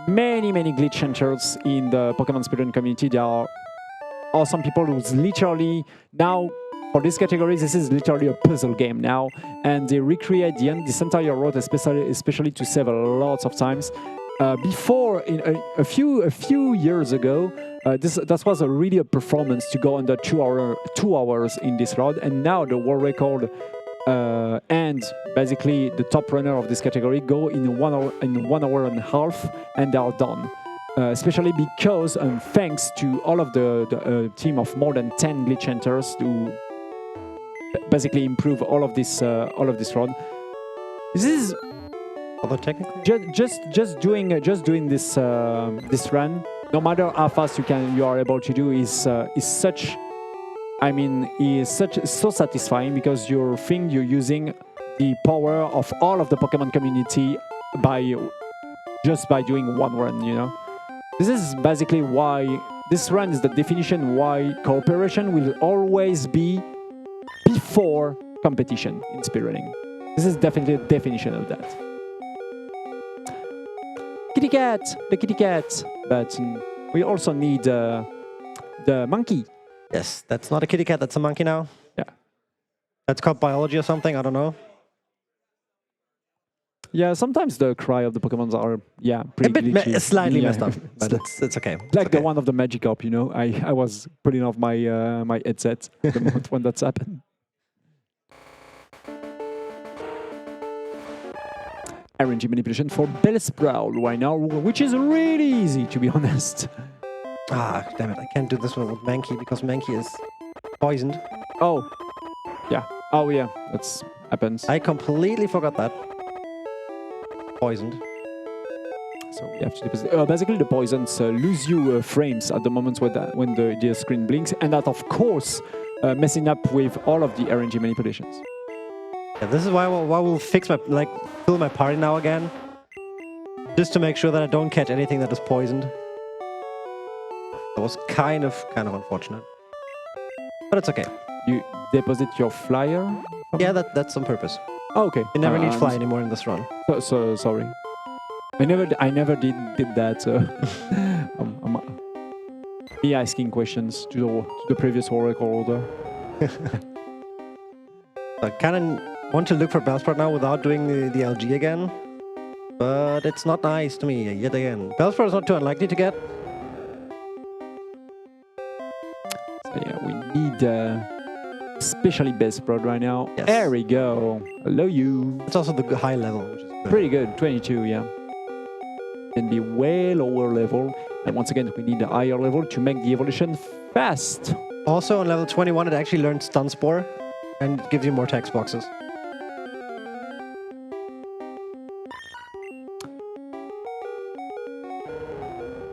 many glitch hunters in the Pokemon Speedrun community. There are some people who's literally now, for this category, this is literally a puzzle game now, and they recreate this entire route, especially to save a lot of times. Before, in a few years ago, that was really a performance to go under 2 hours in this route, and now the world record and basically the top runner of this category go in 1 hour and a half, and they are done. Especially because, thanks to all of the team of more than 10 glitch hunters who basically improve all of this route. This is. Although technically, just doing this run, no matter how fast you are able to do, is so satisfying, because you think you're using the power of all of the Pokemon community just by doing one run. You know, this is basically why this run is the definition why cooperation will always be before competition in speedrunning. This is definitely a definition of that. The kitty cat, but we also need the monkey. yes, that's not a kitty cat, that's a monkey now. Yeah. That's called biology or something, I don't know. Yeah, sometimes the cry of the Pokemons are, pretty glitchy. Slightly messed up, but it's okay. Like the one of the Magikarp, you know. I was putting off my my headset the moment when that's happened. RNG manipulation for Bellsprout right now, which is really easy, to be honest. Ah, damn it, I can't do this one with Mankey because Mankey is poisoned. Oh, yeah. Oh, yeah, that happens. I completely forgot that. Poisoned. So we have to deposit. Basically, the poisons lose you frames at the moment when the screen blinks, and that, of course, messing up with all of the RNG manipulations. Yeah, this is why we'll fix fill my party now again, just to make sure that I don't catch anything that is poisoned. That was kind of unfortunate, but it's okay. You deposit your flyer? Yeah, that's on purpose. Oh, okay. You never need fly anymore in this run. So sorry. I never did that. Me asking questions to the previous world record holder. I kind of want to look for Bellsprout now without doing the LG again, but it's not nice to me yet again. Bellsprout is not too unlikely to get. So yeah, we need especially Bellsprout right now. Yes. There we go. Hello, you. It's also the high level, which is good. Pretty good. 22, yeah. Can be way lower level, and once again we need a higher level to make the evolution fast. Also on level 21, it actually learns Stun Spore and gives you more text boxes.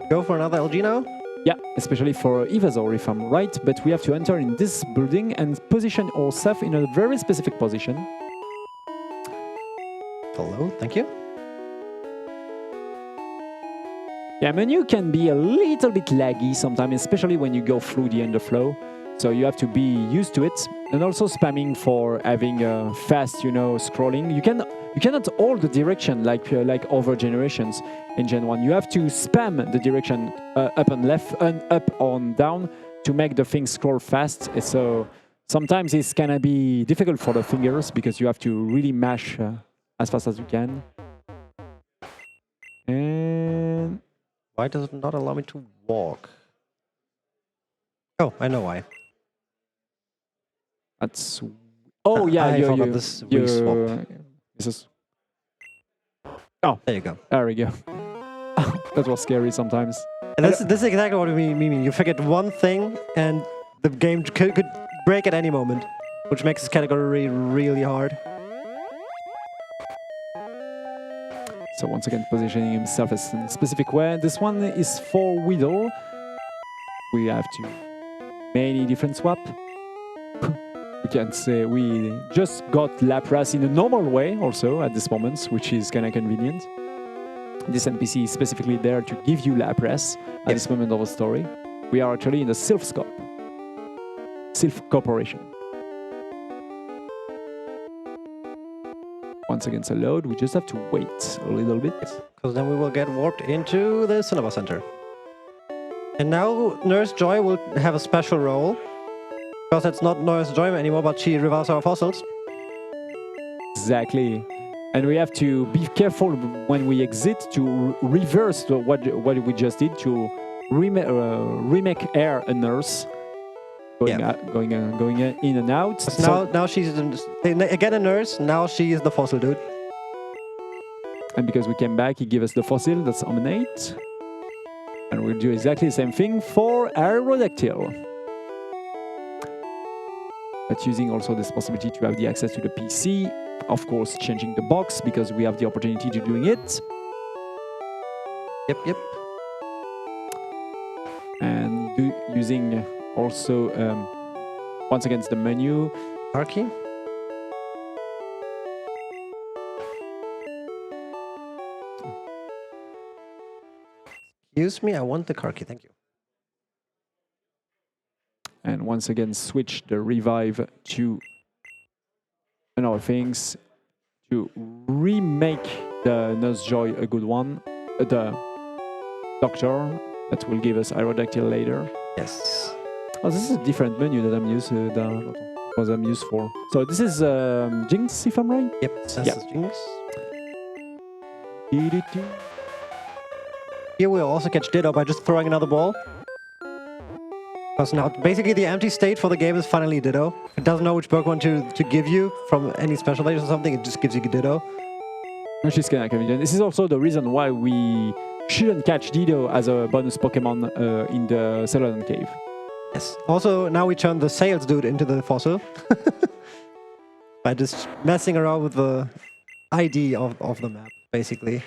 Go for another LG now? Yeah, especially for Evazor, if I'm right, but we have to enter in this building and position ourselves in a very specific position. Hello, thank you. Yeah, menu can be a little bit laggy sometimes, especially when you go through the underflow. So you have to be used to it, and also spamming for having a fast, scrolling. You cannot hold the direction like over generations in Gen 1. You have to spam the direction up and left and up on down to make the thing scroll fast. So sometimes it's gonna be difficult for the fingers because you have to really mash as fast as you can. And why does it not allow me to walk? Oh, I know why. That's... Oh, yeah, I forgot this re-swap. This is... Oh, there you go. There we go. That was scary sometimes. And this is exactly what we mean. You forget one thing, and the game could break at any moment, which makes this category really hard. So once again, positioning himself in a specific way. This one is for Weedle. We have to many different swap. We can say we just got Lapras in a normal way also at this moment, which is kind of convenient. This NPC is specifically there to give you Lapras at this moment of the story. We are actually in a self-scope. Self-cooperation. Once again, a load, we just have to wait a little bit. Because then we will get warped into the Cinema Center. And now Nurse Joy will have a special role. Because it's not Nurse Joy anymore, but she revives our fossils. Exactly. And we have to be careful when we exit to reverse what we just did, to remake her a nurse. Going in and out. Now she's again a nurse. Now she is the fossil dude. And because we came back, he gave us the fossil. That's Omnate. And we'll do exactly the same thing for Aerodactyl. But using also this possibility to have the access to the PC. Of course, changing the box because we have the opportunity to doing it. Yep. And using also, once again, the menu. Car key. Excuse me, I want the car key, thank you. And once again, switch the revive to another things to remake the Nurse Joy a good one. The Doctor that will give us Aerodactyl later. Yes. Oh, this is a different menu that I'm used for. So this is Jinx, if I'm right? Yep, this is Jinx. Here we'll also catch Ditto by just throwing another ball. Because now basically the empty state for the game is finally Ditto. It doesn't know which Pokemon to give you from any special items or something, it just gives you Ditto. Which is kind of convenient. This is also the reason why we shouldn't catch Ditto as a bonus Pokemon in the Celadon Cave. Yes. Also, now we turn the sales dude into the fossil. By just messing around with the ID of the map, basically.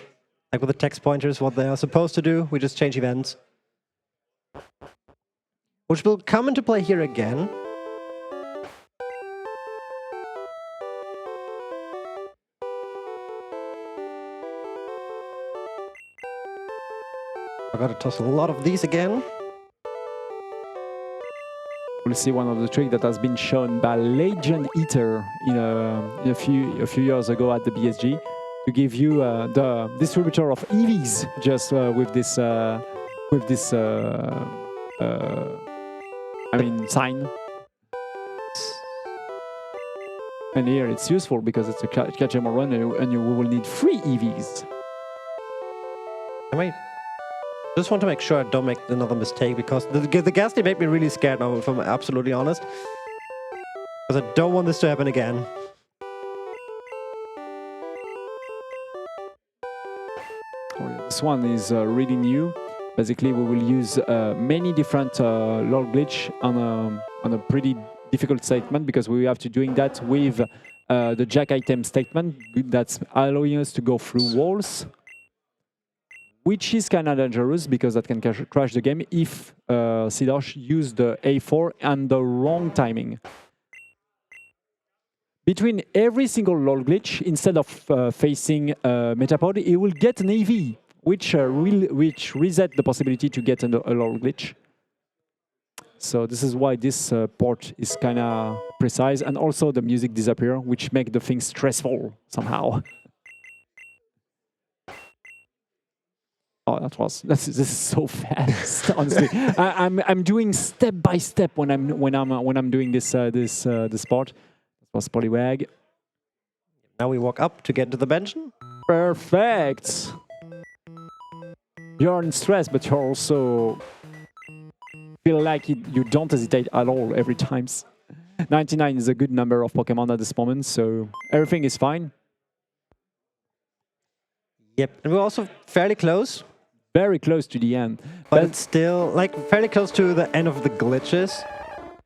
Like with the text pointers, what they are supposed to do, we just change events. Which will come into play here again. I gotta toss a lot of these again. We'll see one of the tricks that has been shown by Legend Eater in a few years ago at the BSG to give you the distributor of EVs just with this sign. And here it's useful because it's a catch 'em all run, and you will need 3 EVs. I just want to make sure I don't make another mistake because the ghastly made me really scared now, if I'm absolutely honest. Because I don't want this to happen again. This one is really new. Basically, we will use many different lore glitch on a pretty difficult statement because we have to doing that with the jack item statement that's allowing us to go through walls, which is kind of dangerous because that can crash the game if Sidosh used the A4 and the wrong timing. Between every single lore glitch, instead of facing Metapod, it will get an AV, which reset the possibility to get a lore glitch. So this is why this port is kind of precise, and also the music disappear, which make the thing stressful somehow. Oh, this is so fast. Honestly, I'm doing step by step when I'm doing this part. That was Poliwag. Now we walk up to get to the bench. Perfect. You're in stress, but you're also feel like you don't hesitate at all every time. 99 is a good number of Pokemon at this moment, so everything is fine. Yep, and we're also fairly close. Very close to the end. But it's still, like, fairly close to the end of the glitches.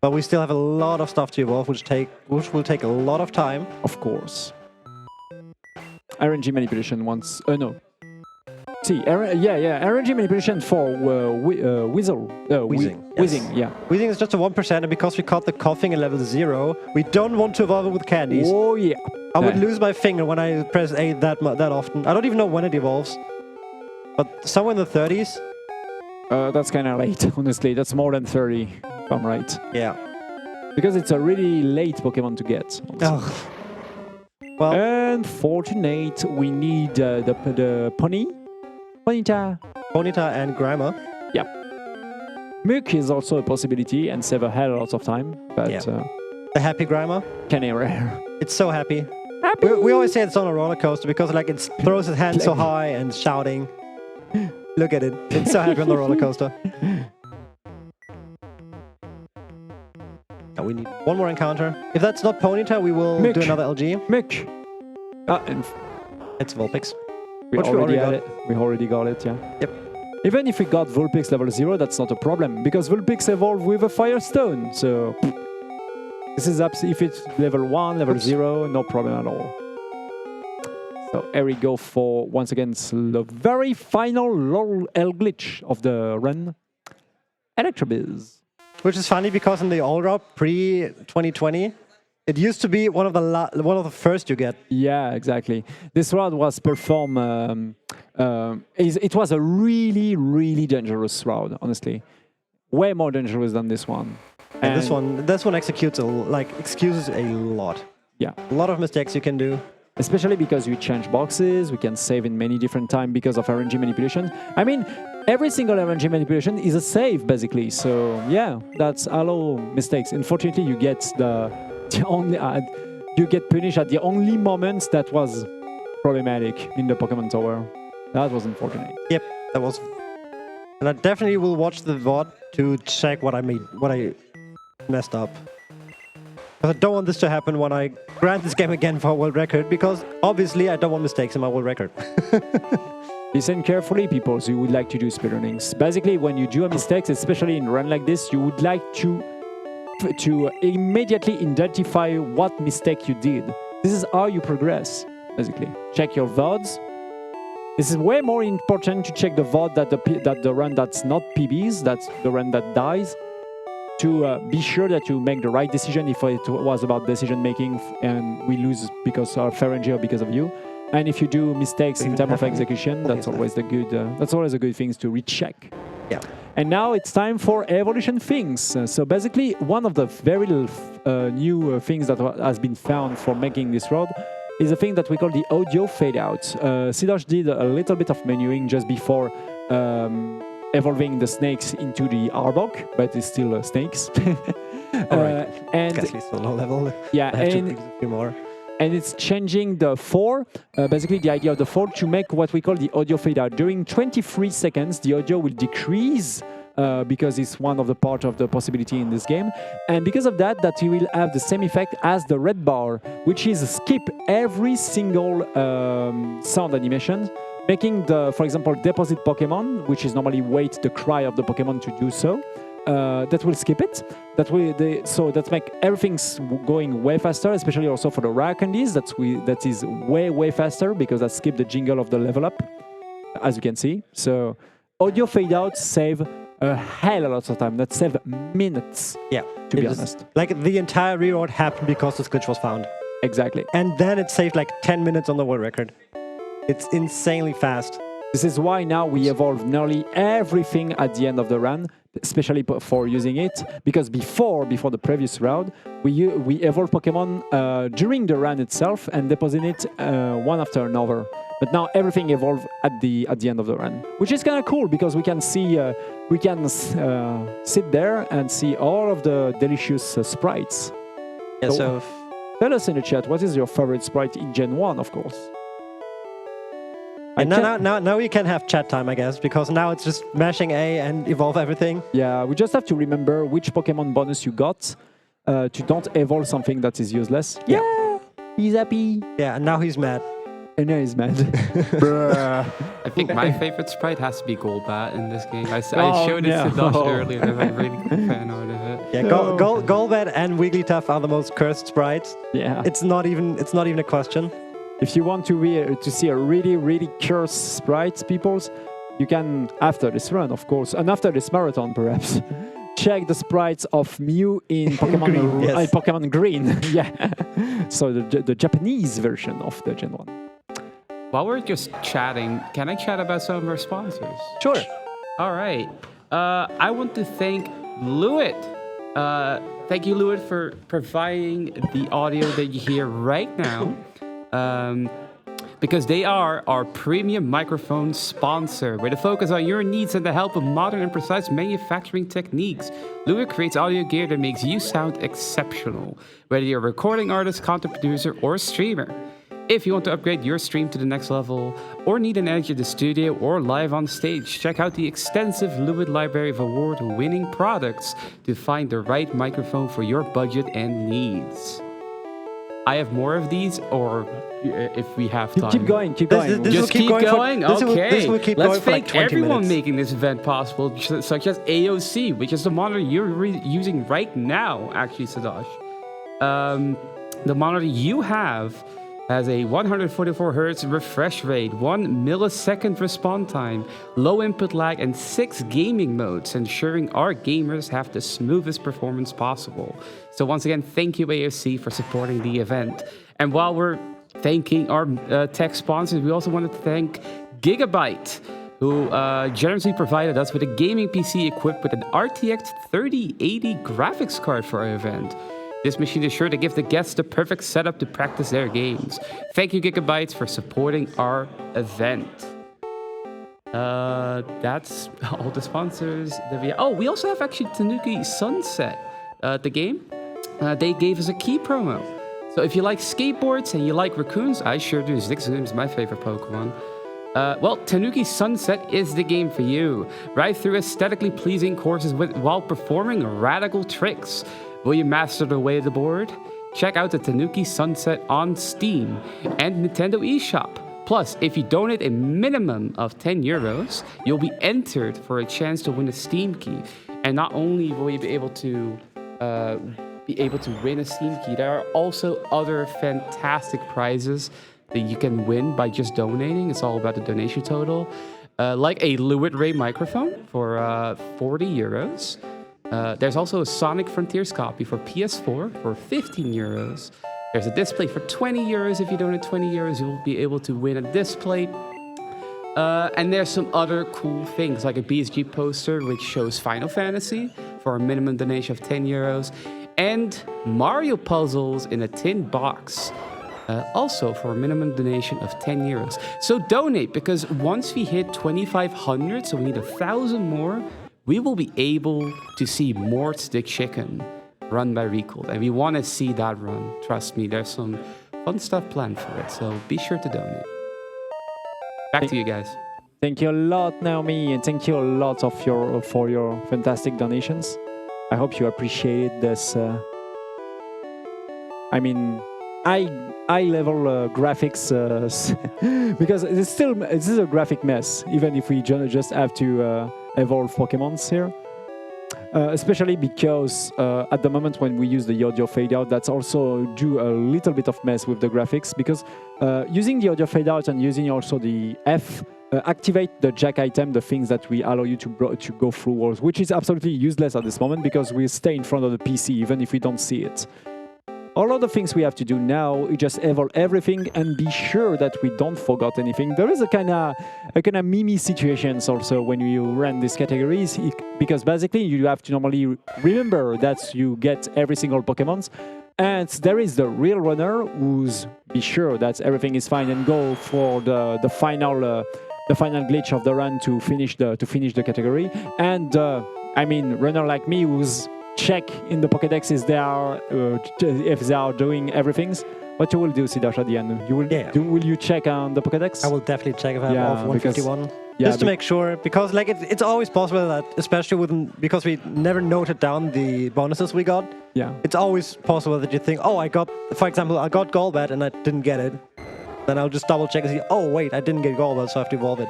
But we still have a lot of stuff to evolve, which will take a lot of time. Of course. RNG manipulation once... no. See, RNG manipulation for Wheezing, yes. Wheezing, yeah. Wheezing is just a 1%, and because we caught the coughing at level 0, we don't want to evolve it with candies. Oh, yeah. I would lose my finger when I press A that often. I don't even know when it evolves. But somewhere in the 30s? That's kind of late, honestly. That's more than 30, if I'm right. Yeah. Because it's a really late Pokemon to get. Oh. Well, Unfortunate, we need the Pony. Ponyta. Ponyta and Grimer. Yeah. Muk is also a possibility and save a hell lot of time. But The happy Grimer. can be rare. It's so happy. We always say it's on a roller coaster because like it throws its hands so high and shouting. Look at it. It's so happy on the roller coaster. Now we need one more encounter. If that's not Ponyta, we will do another LG. Muk. And It's Vulpix. we Which already got it. We already got it, yeah. Yep. Even if we got Vulpix level 0, that's not a problem, because Vulpix evolved with a Firestone, so... This is if it's level 1, level 0, no problem at all. So here we go for, once again, the very final LOL L glitch of the run. Electrobiz. Which is funny because in the old route, pre-2020, it used to be one of the first you get. Yeah, exactly. This route was performed... it was a really, really dangerous route, honestly. Way more dangerous than this one. And this one excuses a lot. Yeah. A lot of mistakes you can do. Especially because we change boxes, we can save in many different times because of RNG manipulation. I mean, every single RNG manipulation is a save, basically. So, yeah, that's allow mistakes. Unfortunately, you get you get punished at the only moments that was problematic in the Pokemon Tower. That was unfortunate. Yep, that was. And I definitely will watch the VOD to check what I messed up. Because I don't want this to happen when I grant this game again for a world record, because obviously I don't want mistakes in my world record. Listen carefully, people, so you would like to do speedrunnings. Basically, when you do a mistake, especially in a run like this, you would like to immediately identify what mistake you did. This is how you progress, basically. Check your VODs. This is way more important to check the VOD that the run that's not PBs, that's the run that dies, to be sure that you make the right decision if it was about decision making and we lose because of RNG or because of you. And if you do mistakes in terms of execution, that's always the good. That's always a good thing to recheck. Yeah. And now it's time for evolution things. So basically, one of the very new things that has been found for making this road is a thing that we call the audio fade out. Sidosh did a little bit of menuing just before evolving the snakes into the Arbok, but it's still snakes. And it's still low level. Yeah, I have to use a few more. And it's changing the 4, basically the idea of the 4, to make what we call the audio fade out. During 23 seconds, the audio will decrease because it's one of the part of the possibility in this game. And because of that, you will have the same effect as the red bar, which is skip every single sound animation, making the, for example, deposit Pokemon, which is normally wait the cry of the Pokemon to do so. That will skip it. So that make everything going way faster, especially also for the rare candies. That is way faster because that skip the jingle of the level up, as you can see. So audio fade out save a hell of a lot of time. That save minutes. Yeah, to be honest. Like the entire reroad happened because this glitch was found. Exactly. And then it saved like 10 minutes on the world record. It's insanely fast. This is why now we evolve nearly everything at the end of the run, especially for using it, because before the previous round, we evolve Pokemon during the run itself and deposit it one after another. But now everything evolves at the end of the run, which is kind of cool because we can see sit there and see all of the delicious sprites. Yeah, so tell us in the chat, what is your favorite sprite in Gen 1, of course? And now we can have chat time, I guess, because now it's just mashing A and evolve everything. Yeah, we just have to remember which Pokemon bonus you got to don't evolve something that is useless. Yeah, he's happy. Yeah, and now he's mad. And now he's mad. I think my favorite sprite has to be Golbat in this game. I showed it to Sidosh earlier, and I'm a really big fan of it. Yeah, Golbat and Wigglytuff are the most cursed sprites. Yeah, it's not even a question. if you want to see a really cursed sprites, peoples, you can, after this run, of course, and after this marathon, perhaps, check the sprites of Mew in Pokemon Green, yes. Pokemon Green. Yeah. So the Japanese version of the Gen 1. While we're just chatting, can I chat about some of our sponsors? Sure. All right. I want to thank Lewitt. Thank you, Lewitt, for providing the audio that you hear right now. Because they are our premium microphone sponsor, with a focus on your needs and the help of modern and precise manufacturing techniques. Lewitt creates audio gear that makes you sound exceptional, whether you're a recording artist, content producer, or streamer. If you want to upgrade your stream to the next level, or need an edge in the studio or live on stage, check out the extensive Lewitt library of award-winning products to find the right microphone for your budget and needs. I have more of these, or if we have time. Keep going. This Just keep going? Okay. This will keep Let's going for like thank 20 everyone minutes. making this event possible, such as AOC, which is the monitor you're using right now, actually, Sidosh. The monitor you have has a 144 Hz refresh rate, 1 millisecond response time, low input lag, and 6 gaming modes, ensuring our gamers have the smoothest performance possible. So once again, thank you, AOC, for supporting the event. And while we're thanking our tech sponsors, we also wanted to thank Gigabyte, who generously provided us with a gaming PC equipped with an RTX 3080 graphics card for our event. This machine is sure to give the guests the perfect setup to practice their games. Thank you, Gigabytes, for supporting our event. That's all the sponsors that we have. Oh, we also have actually Tanuki Sunset, the game. They gave us a key promo. So if you like skateboards and you like raccoons, I sure do. Zigzagoon is my favorite Pokemon. Well, Tanuki Sunset is the game for you. Ride through aesthetically pleasing courses while performing radical tricks. Will you master the way of the board? Check out the Tanuki Sunset on Steam and Nintendo eShop. Plus, if you donate a minimum of 10 euros, you'll be entered for a chance to win a Steam key. And not only will you be able to win a Steam key, there are also other fantastic prizes that you can win by just donating. It's all about the donation total. Like a Lewitt Ray microphone for 40 euros. There's also a Sonic Frontiers copy for PS4 for 15 euros. There's a display for 20 euros. If you donate 20 euros, you'll be able to win a display. And there's some other cool things, like a BSG poster, which shows Final Fantasy for a minimum donation of 10 euros. And Mario puzzles in a tin box, also for a minimum donation of 10 euros. So donate, because once we hit 2,500, so we need 1,000 more, we will be able to see Mort's the Chicken run by Recold. And we want to see that run. Trust me, there's some fun stuff planned for it. So be sure to donate. Back to you guys. Thank you a lot, Naomi, and thank you a lot for your fantastic donations. I hope you appreciate this. High level graphics because this is a graphic mess. Even if we just have to evolve Pokemons here, especially because at the moment when we use the audio fade out, that's also do a little bit of mess with the graphics, because using the audio fade out and using also the F activate the jack item, the things that we allow you to go through walls, which is absolutely useless at this moment because we stay in front of the PC even if we don't see it. All of the things we have to do now is just evolve everything and be sure that we don't forget anything. There is a kind of meme situations also when you run these categories, because basically you have to normally remember that you get every single Pokemon, and there is the real runner who's be sure that everything is fine and go for the final glitch of the run to finish the category. And runner like me who's check in the Pokédex if they are doing everything. What you will do, Sidosh, at the end? Will you check on the Pokédex? I will definitely check if I'm off 151. Just to make sure, because it's always possible that, especially because we never noted down the bonuses we got. Yeah. It's always possible that you think, oh, I got Golbat and I didn't get it. Then I'll just double check and see, oh wait, I didn't get Golbat, so I have to evolve it.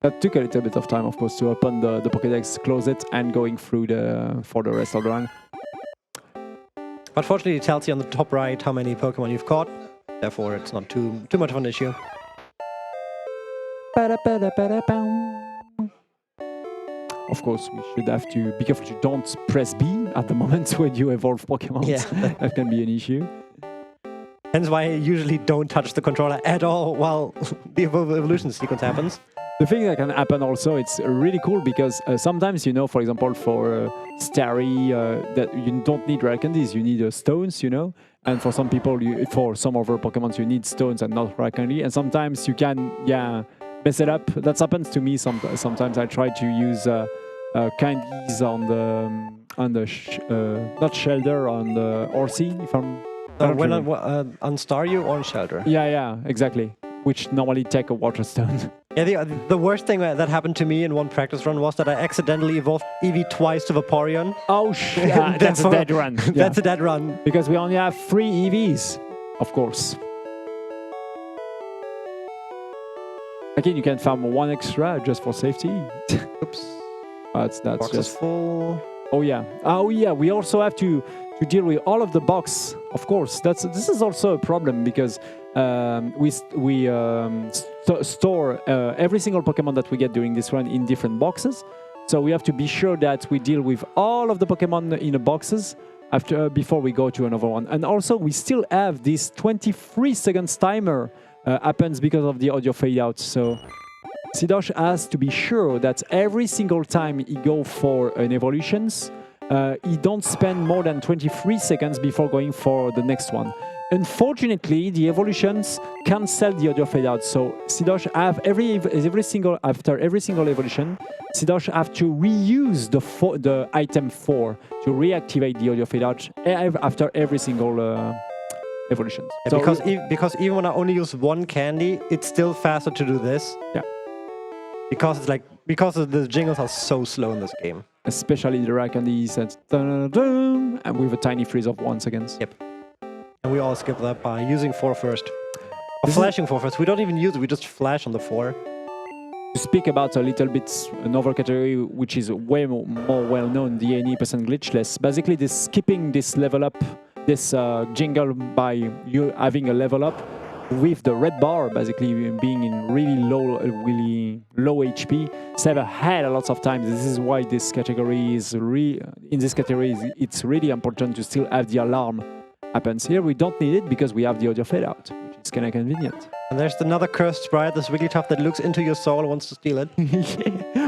That took a little bit of time, of course, to open the Pokédex, close it, and going through for the rest of the run. But fortunately, it tells you on the top right how many Pokemon you've caught. Therefore, it's not too much of an issue. Of course, we should have to be careful you don't press B at the moment when you evolve Pokemon. Yeah. That can be an issue. Hence why I usually don't touch the controller at all while the evolution sequence happens. The thing that can happen also, it's really cool because sometimes, you know, for example, for Starry, that you don't need rare candies, you need stones, you know. And for some people, for some other Pokemon, you need stones and not rare candy. And sometimes you can, mess it up. That happens to me. Sometimes I try to use candies on the not Shelter, on the Horsey, if I'm. When on Staryu or on Shelter? Yeah, exactly. Which normally take a water stone. Yeah, the worst thing that happened to me in one practice run was that I accidentally evolved Eevee twice to Vaporeon. Oh, that's a dead run. That's a dead run. Because we only have 3 EVs, of course. Again, you can farm 1 extra just for safety. Oops. That's Box just is full. Oh yeah. We also have to deal with all of the box. Of course, this is also a problem because we store every single Pokemon that we get during this run in different boxes. So we have to be sure that we deal with all of the Pokemon in the boxes before we go to another one. And also, we still have this 23 seconds timer happens because of the audio fade out. So Sidosh has to be sure that every single time he go for an evolutions, he don't spend more than 23 seconds before going for the next one. Unfortunately, the evolutions cancel the audio fade out. So Sidosh have after every single evolution, Sidosh have to reuse the item 4 to reactivate the audio fade out after every single evolution. Yeah, so because even when I only use 1 candy, it's still faster to do this. Yeah. Because the jingles are so slow in this game. Especially the rare candies and with a tiny freeze of 1 second. Yep. And we all skip that by using 4 first. Or flashing 4 first. We don't even use it, we just flash on the 4. To speak about a little bit another category which is way more well known, the NaomiiiPlays glitchless. Basically, this skipping this level up, this jingle by you having a level up with the red bar, basically being in really low HP, save a hell of lots of times. This is why this category is it's really important to still have the alarm happens. Here we don't need it because we have the audio fade out, which is kind of convenient. And there's another cursed sprite, this Wigglytuff that looks into your soul and wants to steal it.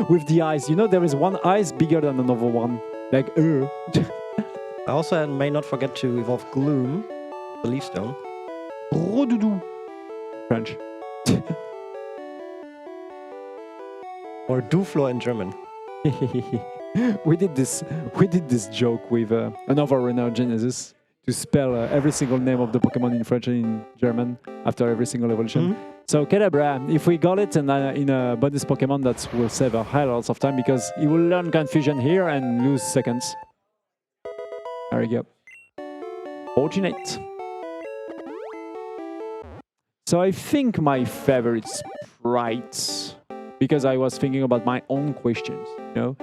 With the eyes, you know, there is one eye bigger than another one, like I also may not forget to evolve Gloom, the Leaf Stone. French. Or Duflo in German. we did this joke with another runner, Genesis, to spell every single name of the Pokemon in French and in German after every single evolution. So Kadabra, if we got it in a bonus Pokemon, that will save a hell of time because he will learn confusion here and lose seconds. There we go. Fortunate. So I think my favorite sprite, because I was thinking about my own questions, you know.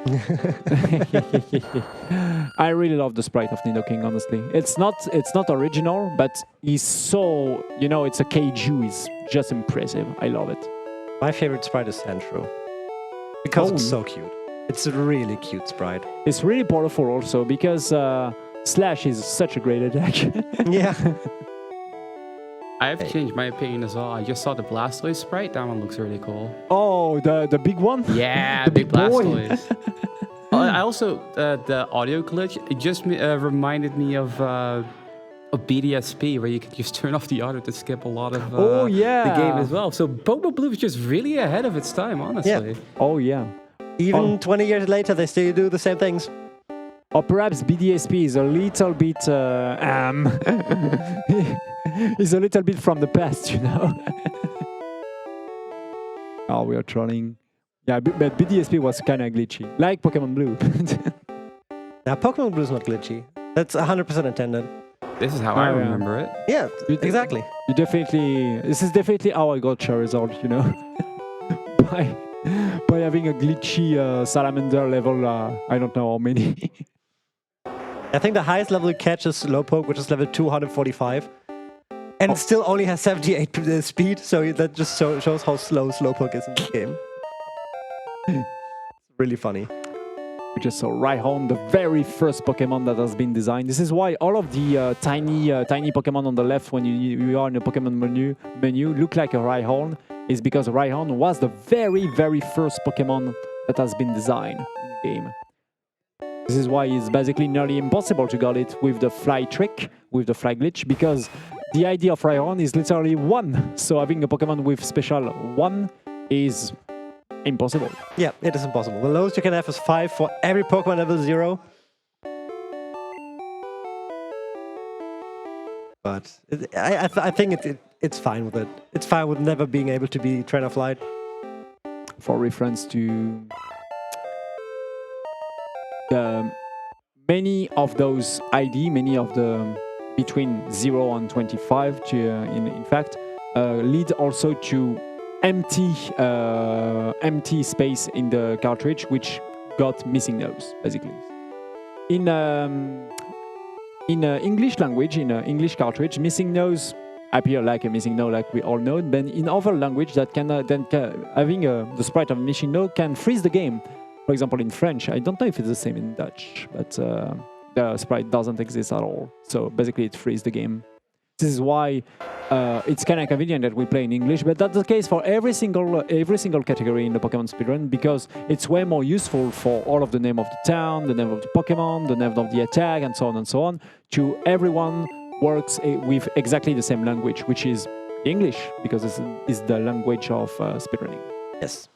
I really love the sprite of Nidoking, honestly. It's not original, but he's so, you know, it's a Kaiju, he's just impressive. I love it. My favorite sprite is Sandshrew. Because it's so cute. It's a really cute sprite. It's really powerful also, because Slash is such a great attack. Yeah. I have changed my opinion as well. I just saw the Blastoise sprite. That one looks really cool. Oh, the big one? Yeah, the big boy. Blastoise. I also, the audio glitch, it just reminded me of BDSP, where you could just turn off the audio to skip a lot of the game as well. So Pokémon Blue was just really ahead of its time, honestly. Yeah. Oh, yeah. Even 20 years later, they still do the same things. Or perhaps BDSP is a little bit is a little bit from the past, you know. Oh, we are trolling. Yeah, but BDSP was kind of glitchy, like Pokemon Blue. Now, Pokemon Blue is not glitchy. That's 100% intended. This is how I remember it. Yeah, exactly. This is definitely how I got Charizard, you know. by having a glitchy salamander level, I don't know how many. I think the highest level you catch is Slowpoke, which is level 245. And it still only has 78 speed, so that just shows how slow Slowpoke is in this game. Really funny. We just saw Rhyhorn, the very first Pokemon that has been designed. This is why all of the tiny Pokemon on the left, when you are in the Pokemon menu look like a Rhyhorn, is because Rhyhorn was the very first Pokemon that has been designed in the game. This is why it's basically nearly impossible to get it with the fly trick, with the fly glitch, because the idea of Rhyhorn is literally 1. So having a Pokemon with special 1 is impossible. Yeah, it is impossible. The lowest you can have is 5 for every Pokemon level 0. But I think it's fine with it. It's fine with never being able to be Trainer Flight. For reference to many of those many of the between 0 and 25 in fact lead also to empty space in the cartridge, which got missing nose basically. In English language, in English cartridge, missing nose appear like a missing node, like we all know. But in other language, that having the sprite of missing node can freeze the game. For example, in French, I don't know if it's the same in Dutch, but the sprite doesn't exist at all. So basically, it freezes the game. This is why it's kind of convenient that we play in English, but that's the case for every single category in the Pokemon speedrun, because it's way more useful for all of the name of the town, the name of the Pokemon, the name of the attack, and so on, to everyone works with exactly the same language, which is English, because this is the language of speedrunning. Yes.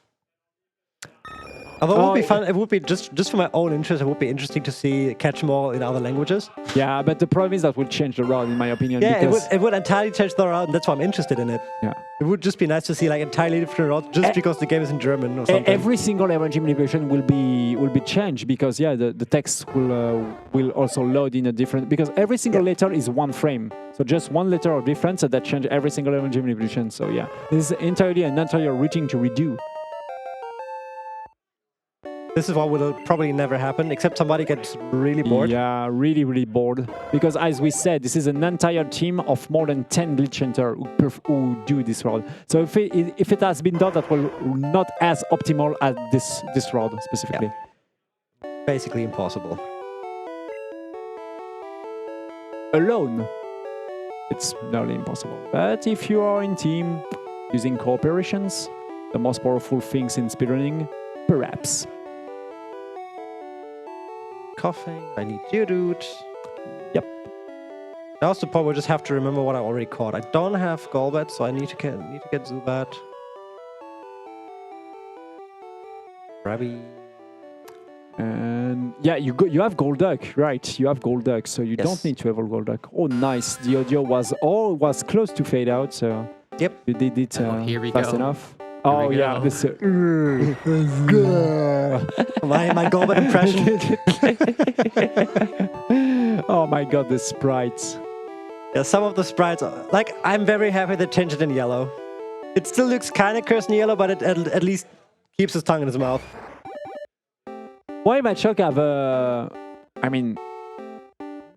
Although it would be fun, it would be just for my own interest, it would be interesting to see catch more in other languages. Yeah, but the problem is that would change the route, in my opinion. Yeah, because it would entirely change the route, and that's why I'm interested in it. Yeah. It would just be nice to see like entirely different routes, just because the game is in German or something. Every single emoji manipulation will be changed, because the text will also load in a different, because every single letter is one frame. So just one letter of difference that change every single emoji manipulation. So yeah, this is entirely an entire routing to redo. This is what will probably never happen, except somebody gets really bored. Yeah, really bored. Because as we said, this is an entire team of more than 10 glitch hunters who do this route. So if it has been done, that will not as optimal as this route specifically. Yeah. Basically impossible. Alone, it's nearly impossible. But if you are in team, using cooperations, the most powerful things in speedrunning, perhaps. Coughing. I need Geodude. Yep. Now the part where I just have to remember what I already caught. I don't have Golbat, so I need to get Zubat. Krabby. And yeah, you have Golduck, right? You have Golduck, so you don't need to evolve Golduck. Oh, nice. The audio was close to fade out, so yep, you did it here we fast go. enough. Here we yeah, go. this. my Golbat impression. Oh my god, the sprites. Yeah, some of the sprites, like, I'm very happy they changed it in yellow. It still looks kind of cursed in yellow, but it at least keeps his tongue in his mouth. Why might Shock have I mean,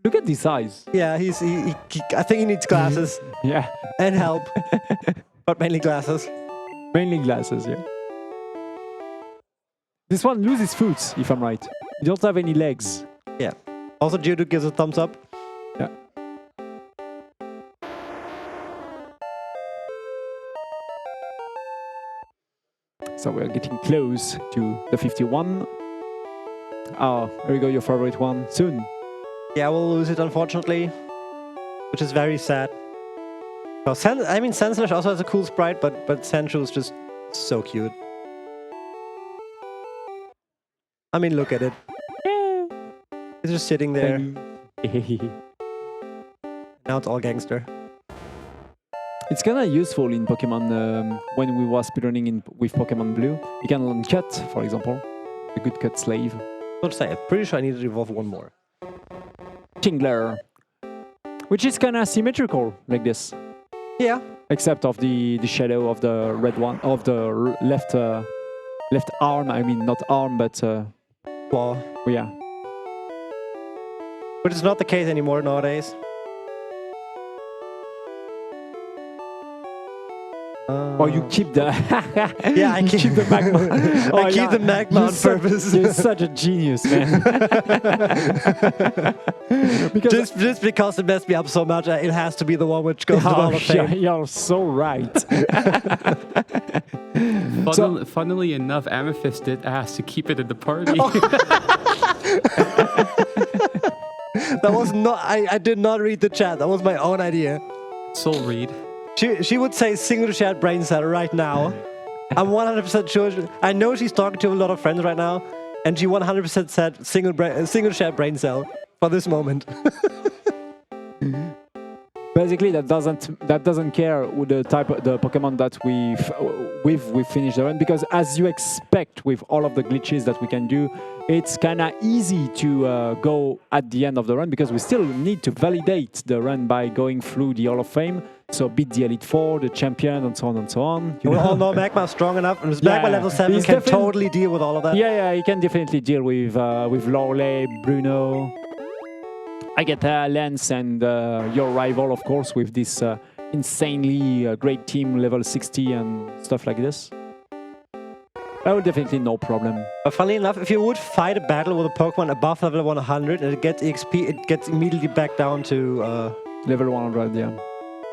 look at this eyes. Yeah, I think he needs glasses. Yeah. And help. But mainly glasses. Mainly glasses, yeah. This one loses foot, if I'm right. You don't have any legs. Yeah. Also, Geodude gives a thumbs up. Yeah. So we're getting close to the 51. Oh, here we go, your favorite one. Soon. Yeah, we'll lose it, unfortunately. Which is very sad. Well, Sandslash also has a cool sprite, but Sandshrew is just so cute. I mean, look at it. It's just sitting there. Now it's all gangster. It's kind of useful in Pokemon when we were speedrunning with Pokemon Blue. You can learn Cut, for example. A good cut slave. Don't say, I'm pretty sure I need to evolve one more. Tingler. Which is kind of symmetrical, like this. Yeah. Except of the shadow of the red one, of the left arm. I mean, not arm, but Claw. yeah. But it's not the case anymore nowadays. Or you keep the Yeah, I you keep the magma. I keep the magma on purpose. You're such a genius, man. Because just because it messed me up so much, it has to be the one which goes to the Hall of Fame. you're so right. Funnily enough, Amethyst did ask to keep it in the party. That was not. I did not read the chat. That was my own idea. Soul read. She would say single shared brain cell right now. I'm 100% sure. I know she's talking to a lot of friends right now, and she 100% said single shared brain cell for this moment. Basically, that doesn't care with the type of the Pokemon that we've finished the run, because as you expect with all of the glitches that we can do, it's kind of easy to go at the end of the run, because we still need to validate the run by going through the Hall of Fame. So beat the Elite Four, the champion, and so on and so on. We all know Magma is strong enough, and Magma level 7 can totally deal with all of that. Yeah, he can definitely deal with Lorelei, Bruno, Agatha, Lance, and your rival, of course, with this insanely great team, level 60 and stuff like this. That would definitely no problem. But funnily enough, if you would fight a battle with a Pokemon above level 100 and it gets EXP, it gets immediately back down to... level 100, yeah.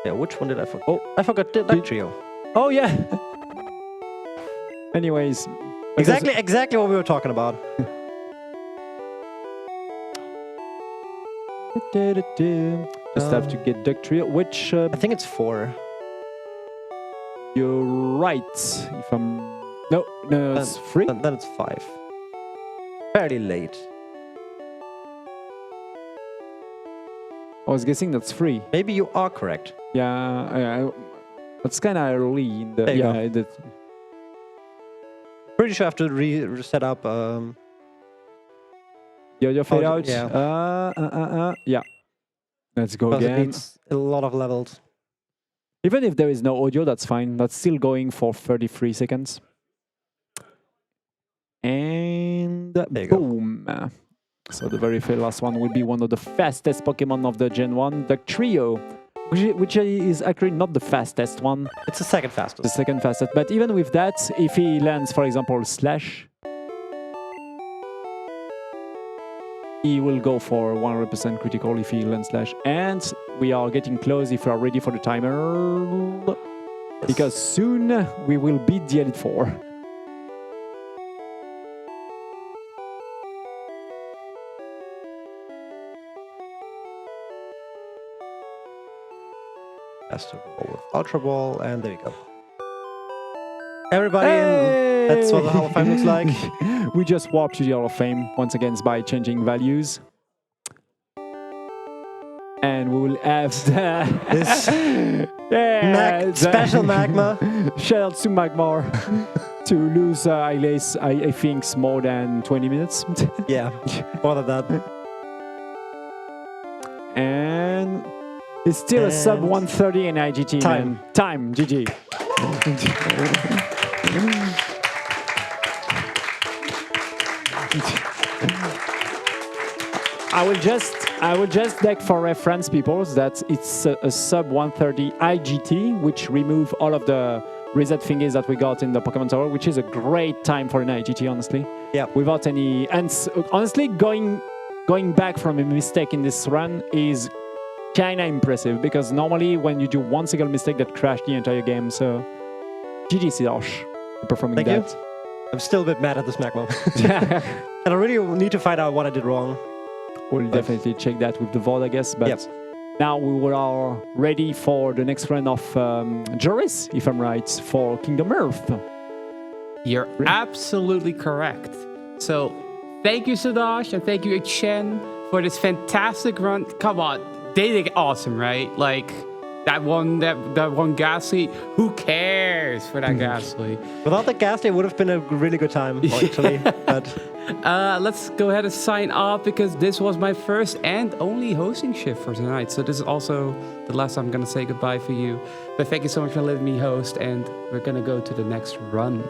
Yeah, which one did I forget? Oh, I forgot that trio. Oh, yeah! Anyways. Exactly what we were talking about. Just have to get Duck Trio, which... I think it's 4. You're right, if I'm... No, it's 3? Then it's 5. Fairly late. I was guessing that's 3. Maybe you are correct. Yeah, that's kind of early in the... There you yeah, go. Pretty sure I have to reset up... Your fade out? Yeah. Yeah. Let's go Because it again. needs a lot of levels. Even if there is no audio, that's fine. That's still going for 33 seconds. And boom. So the very last one will be one of the fastest Pokemon of the Gen 1, the Trio, which is actually not the fastest one. It's the second fastest. The second fastest. But even with that, if he lands, for example, Slash, he will go for 100% critical if he lands Slash. And we are getting close if we are ready for the timer. Yes. Because soon we will beat the Elite Four. Has to roll with Ultra Ball, and there you go. Everybody in. That's what the Hall of Fame looks like. We just warped to the Hall of Fame once again by changing values. And we will have this special Magma. Shout out to Magmar to lose, I think, more than 20 minutes. Yeah, more than that. And it's still a sub 130 in IGT, man. Time, GG. I will just deck for reference, people, that it's a sub 130 IGT, which remove all of the reset thingies that we got in the Pokemon Tower, which is a great time for an IGT, honestly. Yeah. Without any, and honestly, going back from a mistake in this run is kind of impressive, because normally when you do one single mistake, that crashed the entire game. So, GG Sidosh for performing that. Thank you. I'm still a bit mad at this Magma. And I really need to find out what I did wrong. We'll definitely check that with the VOD, I guess. But now we are ready for the next run of Joris, if I'm right, for Kingdom Earth. You're absolutely correct. So, thank you, Sidosh, and thank you, Aetienne, for this fantastic run. Come on, they did awesome, right? Like that one Ghastly. Who cares for that Ghastly? Without the Ghastly, it would have been a really good time, actually. But let's go ahead and sign off, because this was my first and only hosting shift for tonight. So this is also the last I'm gonna say goodbye for you. But thank you so much for letting me host, and we're gonna go to the next run.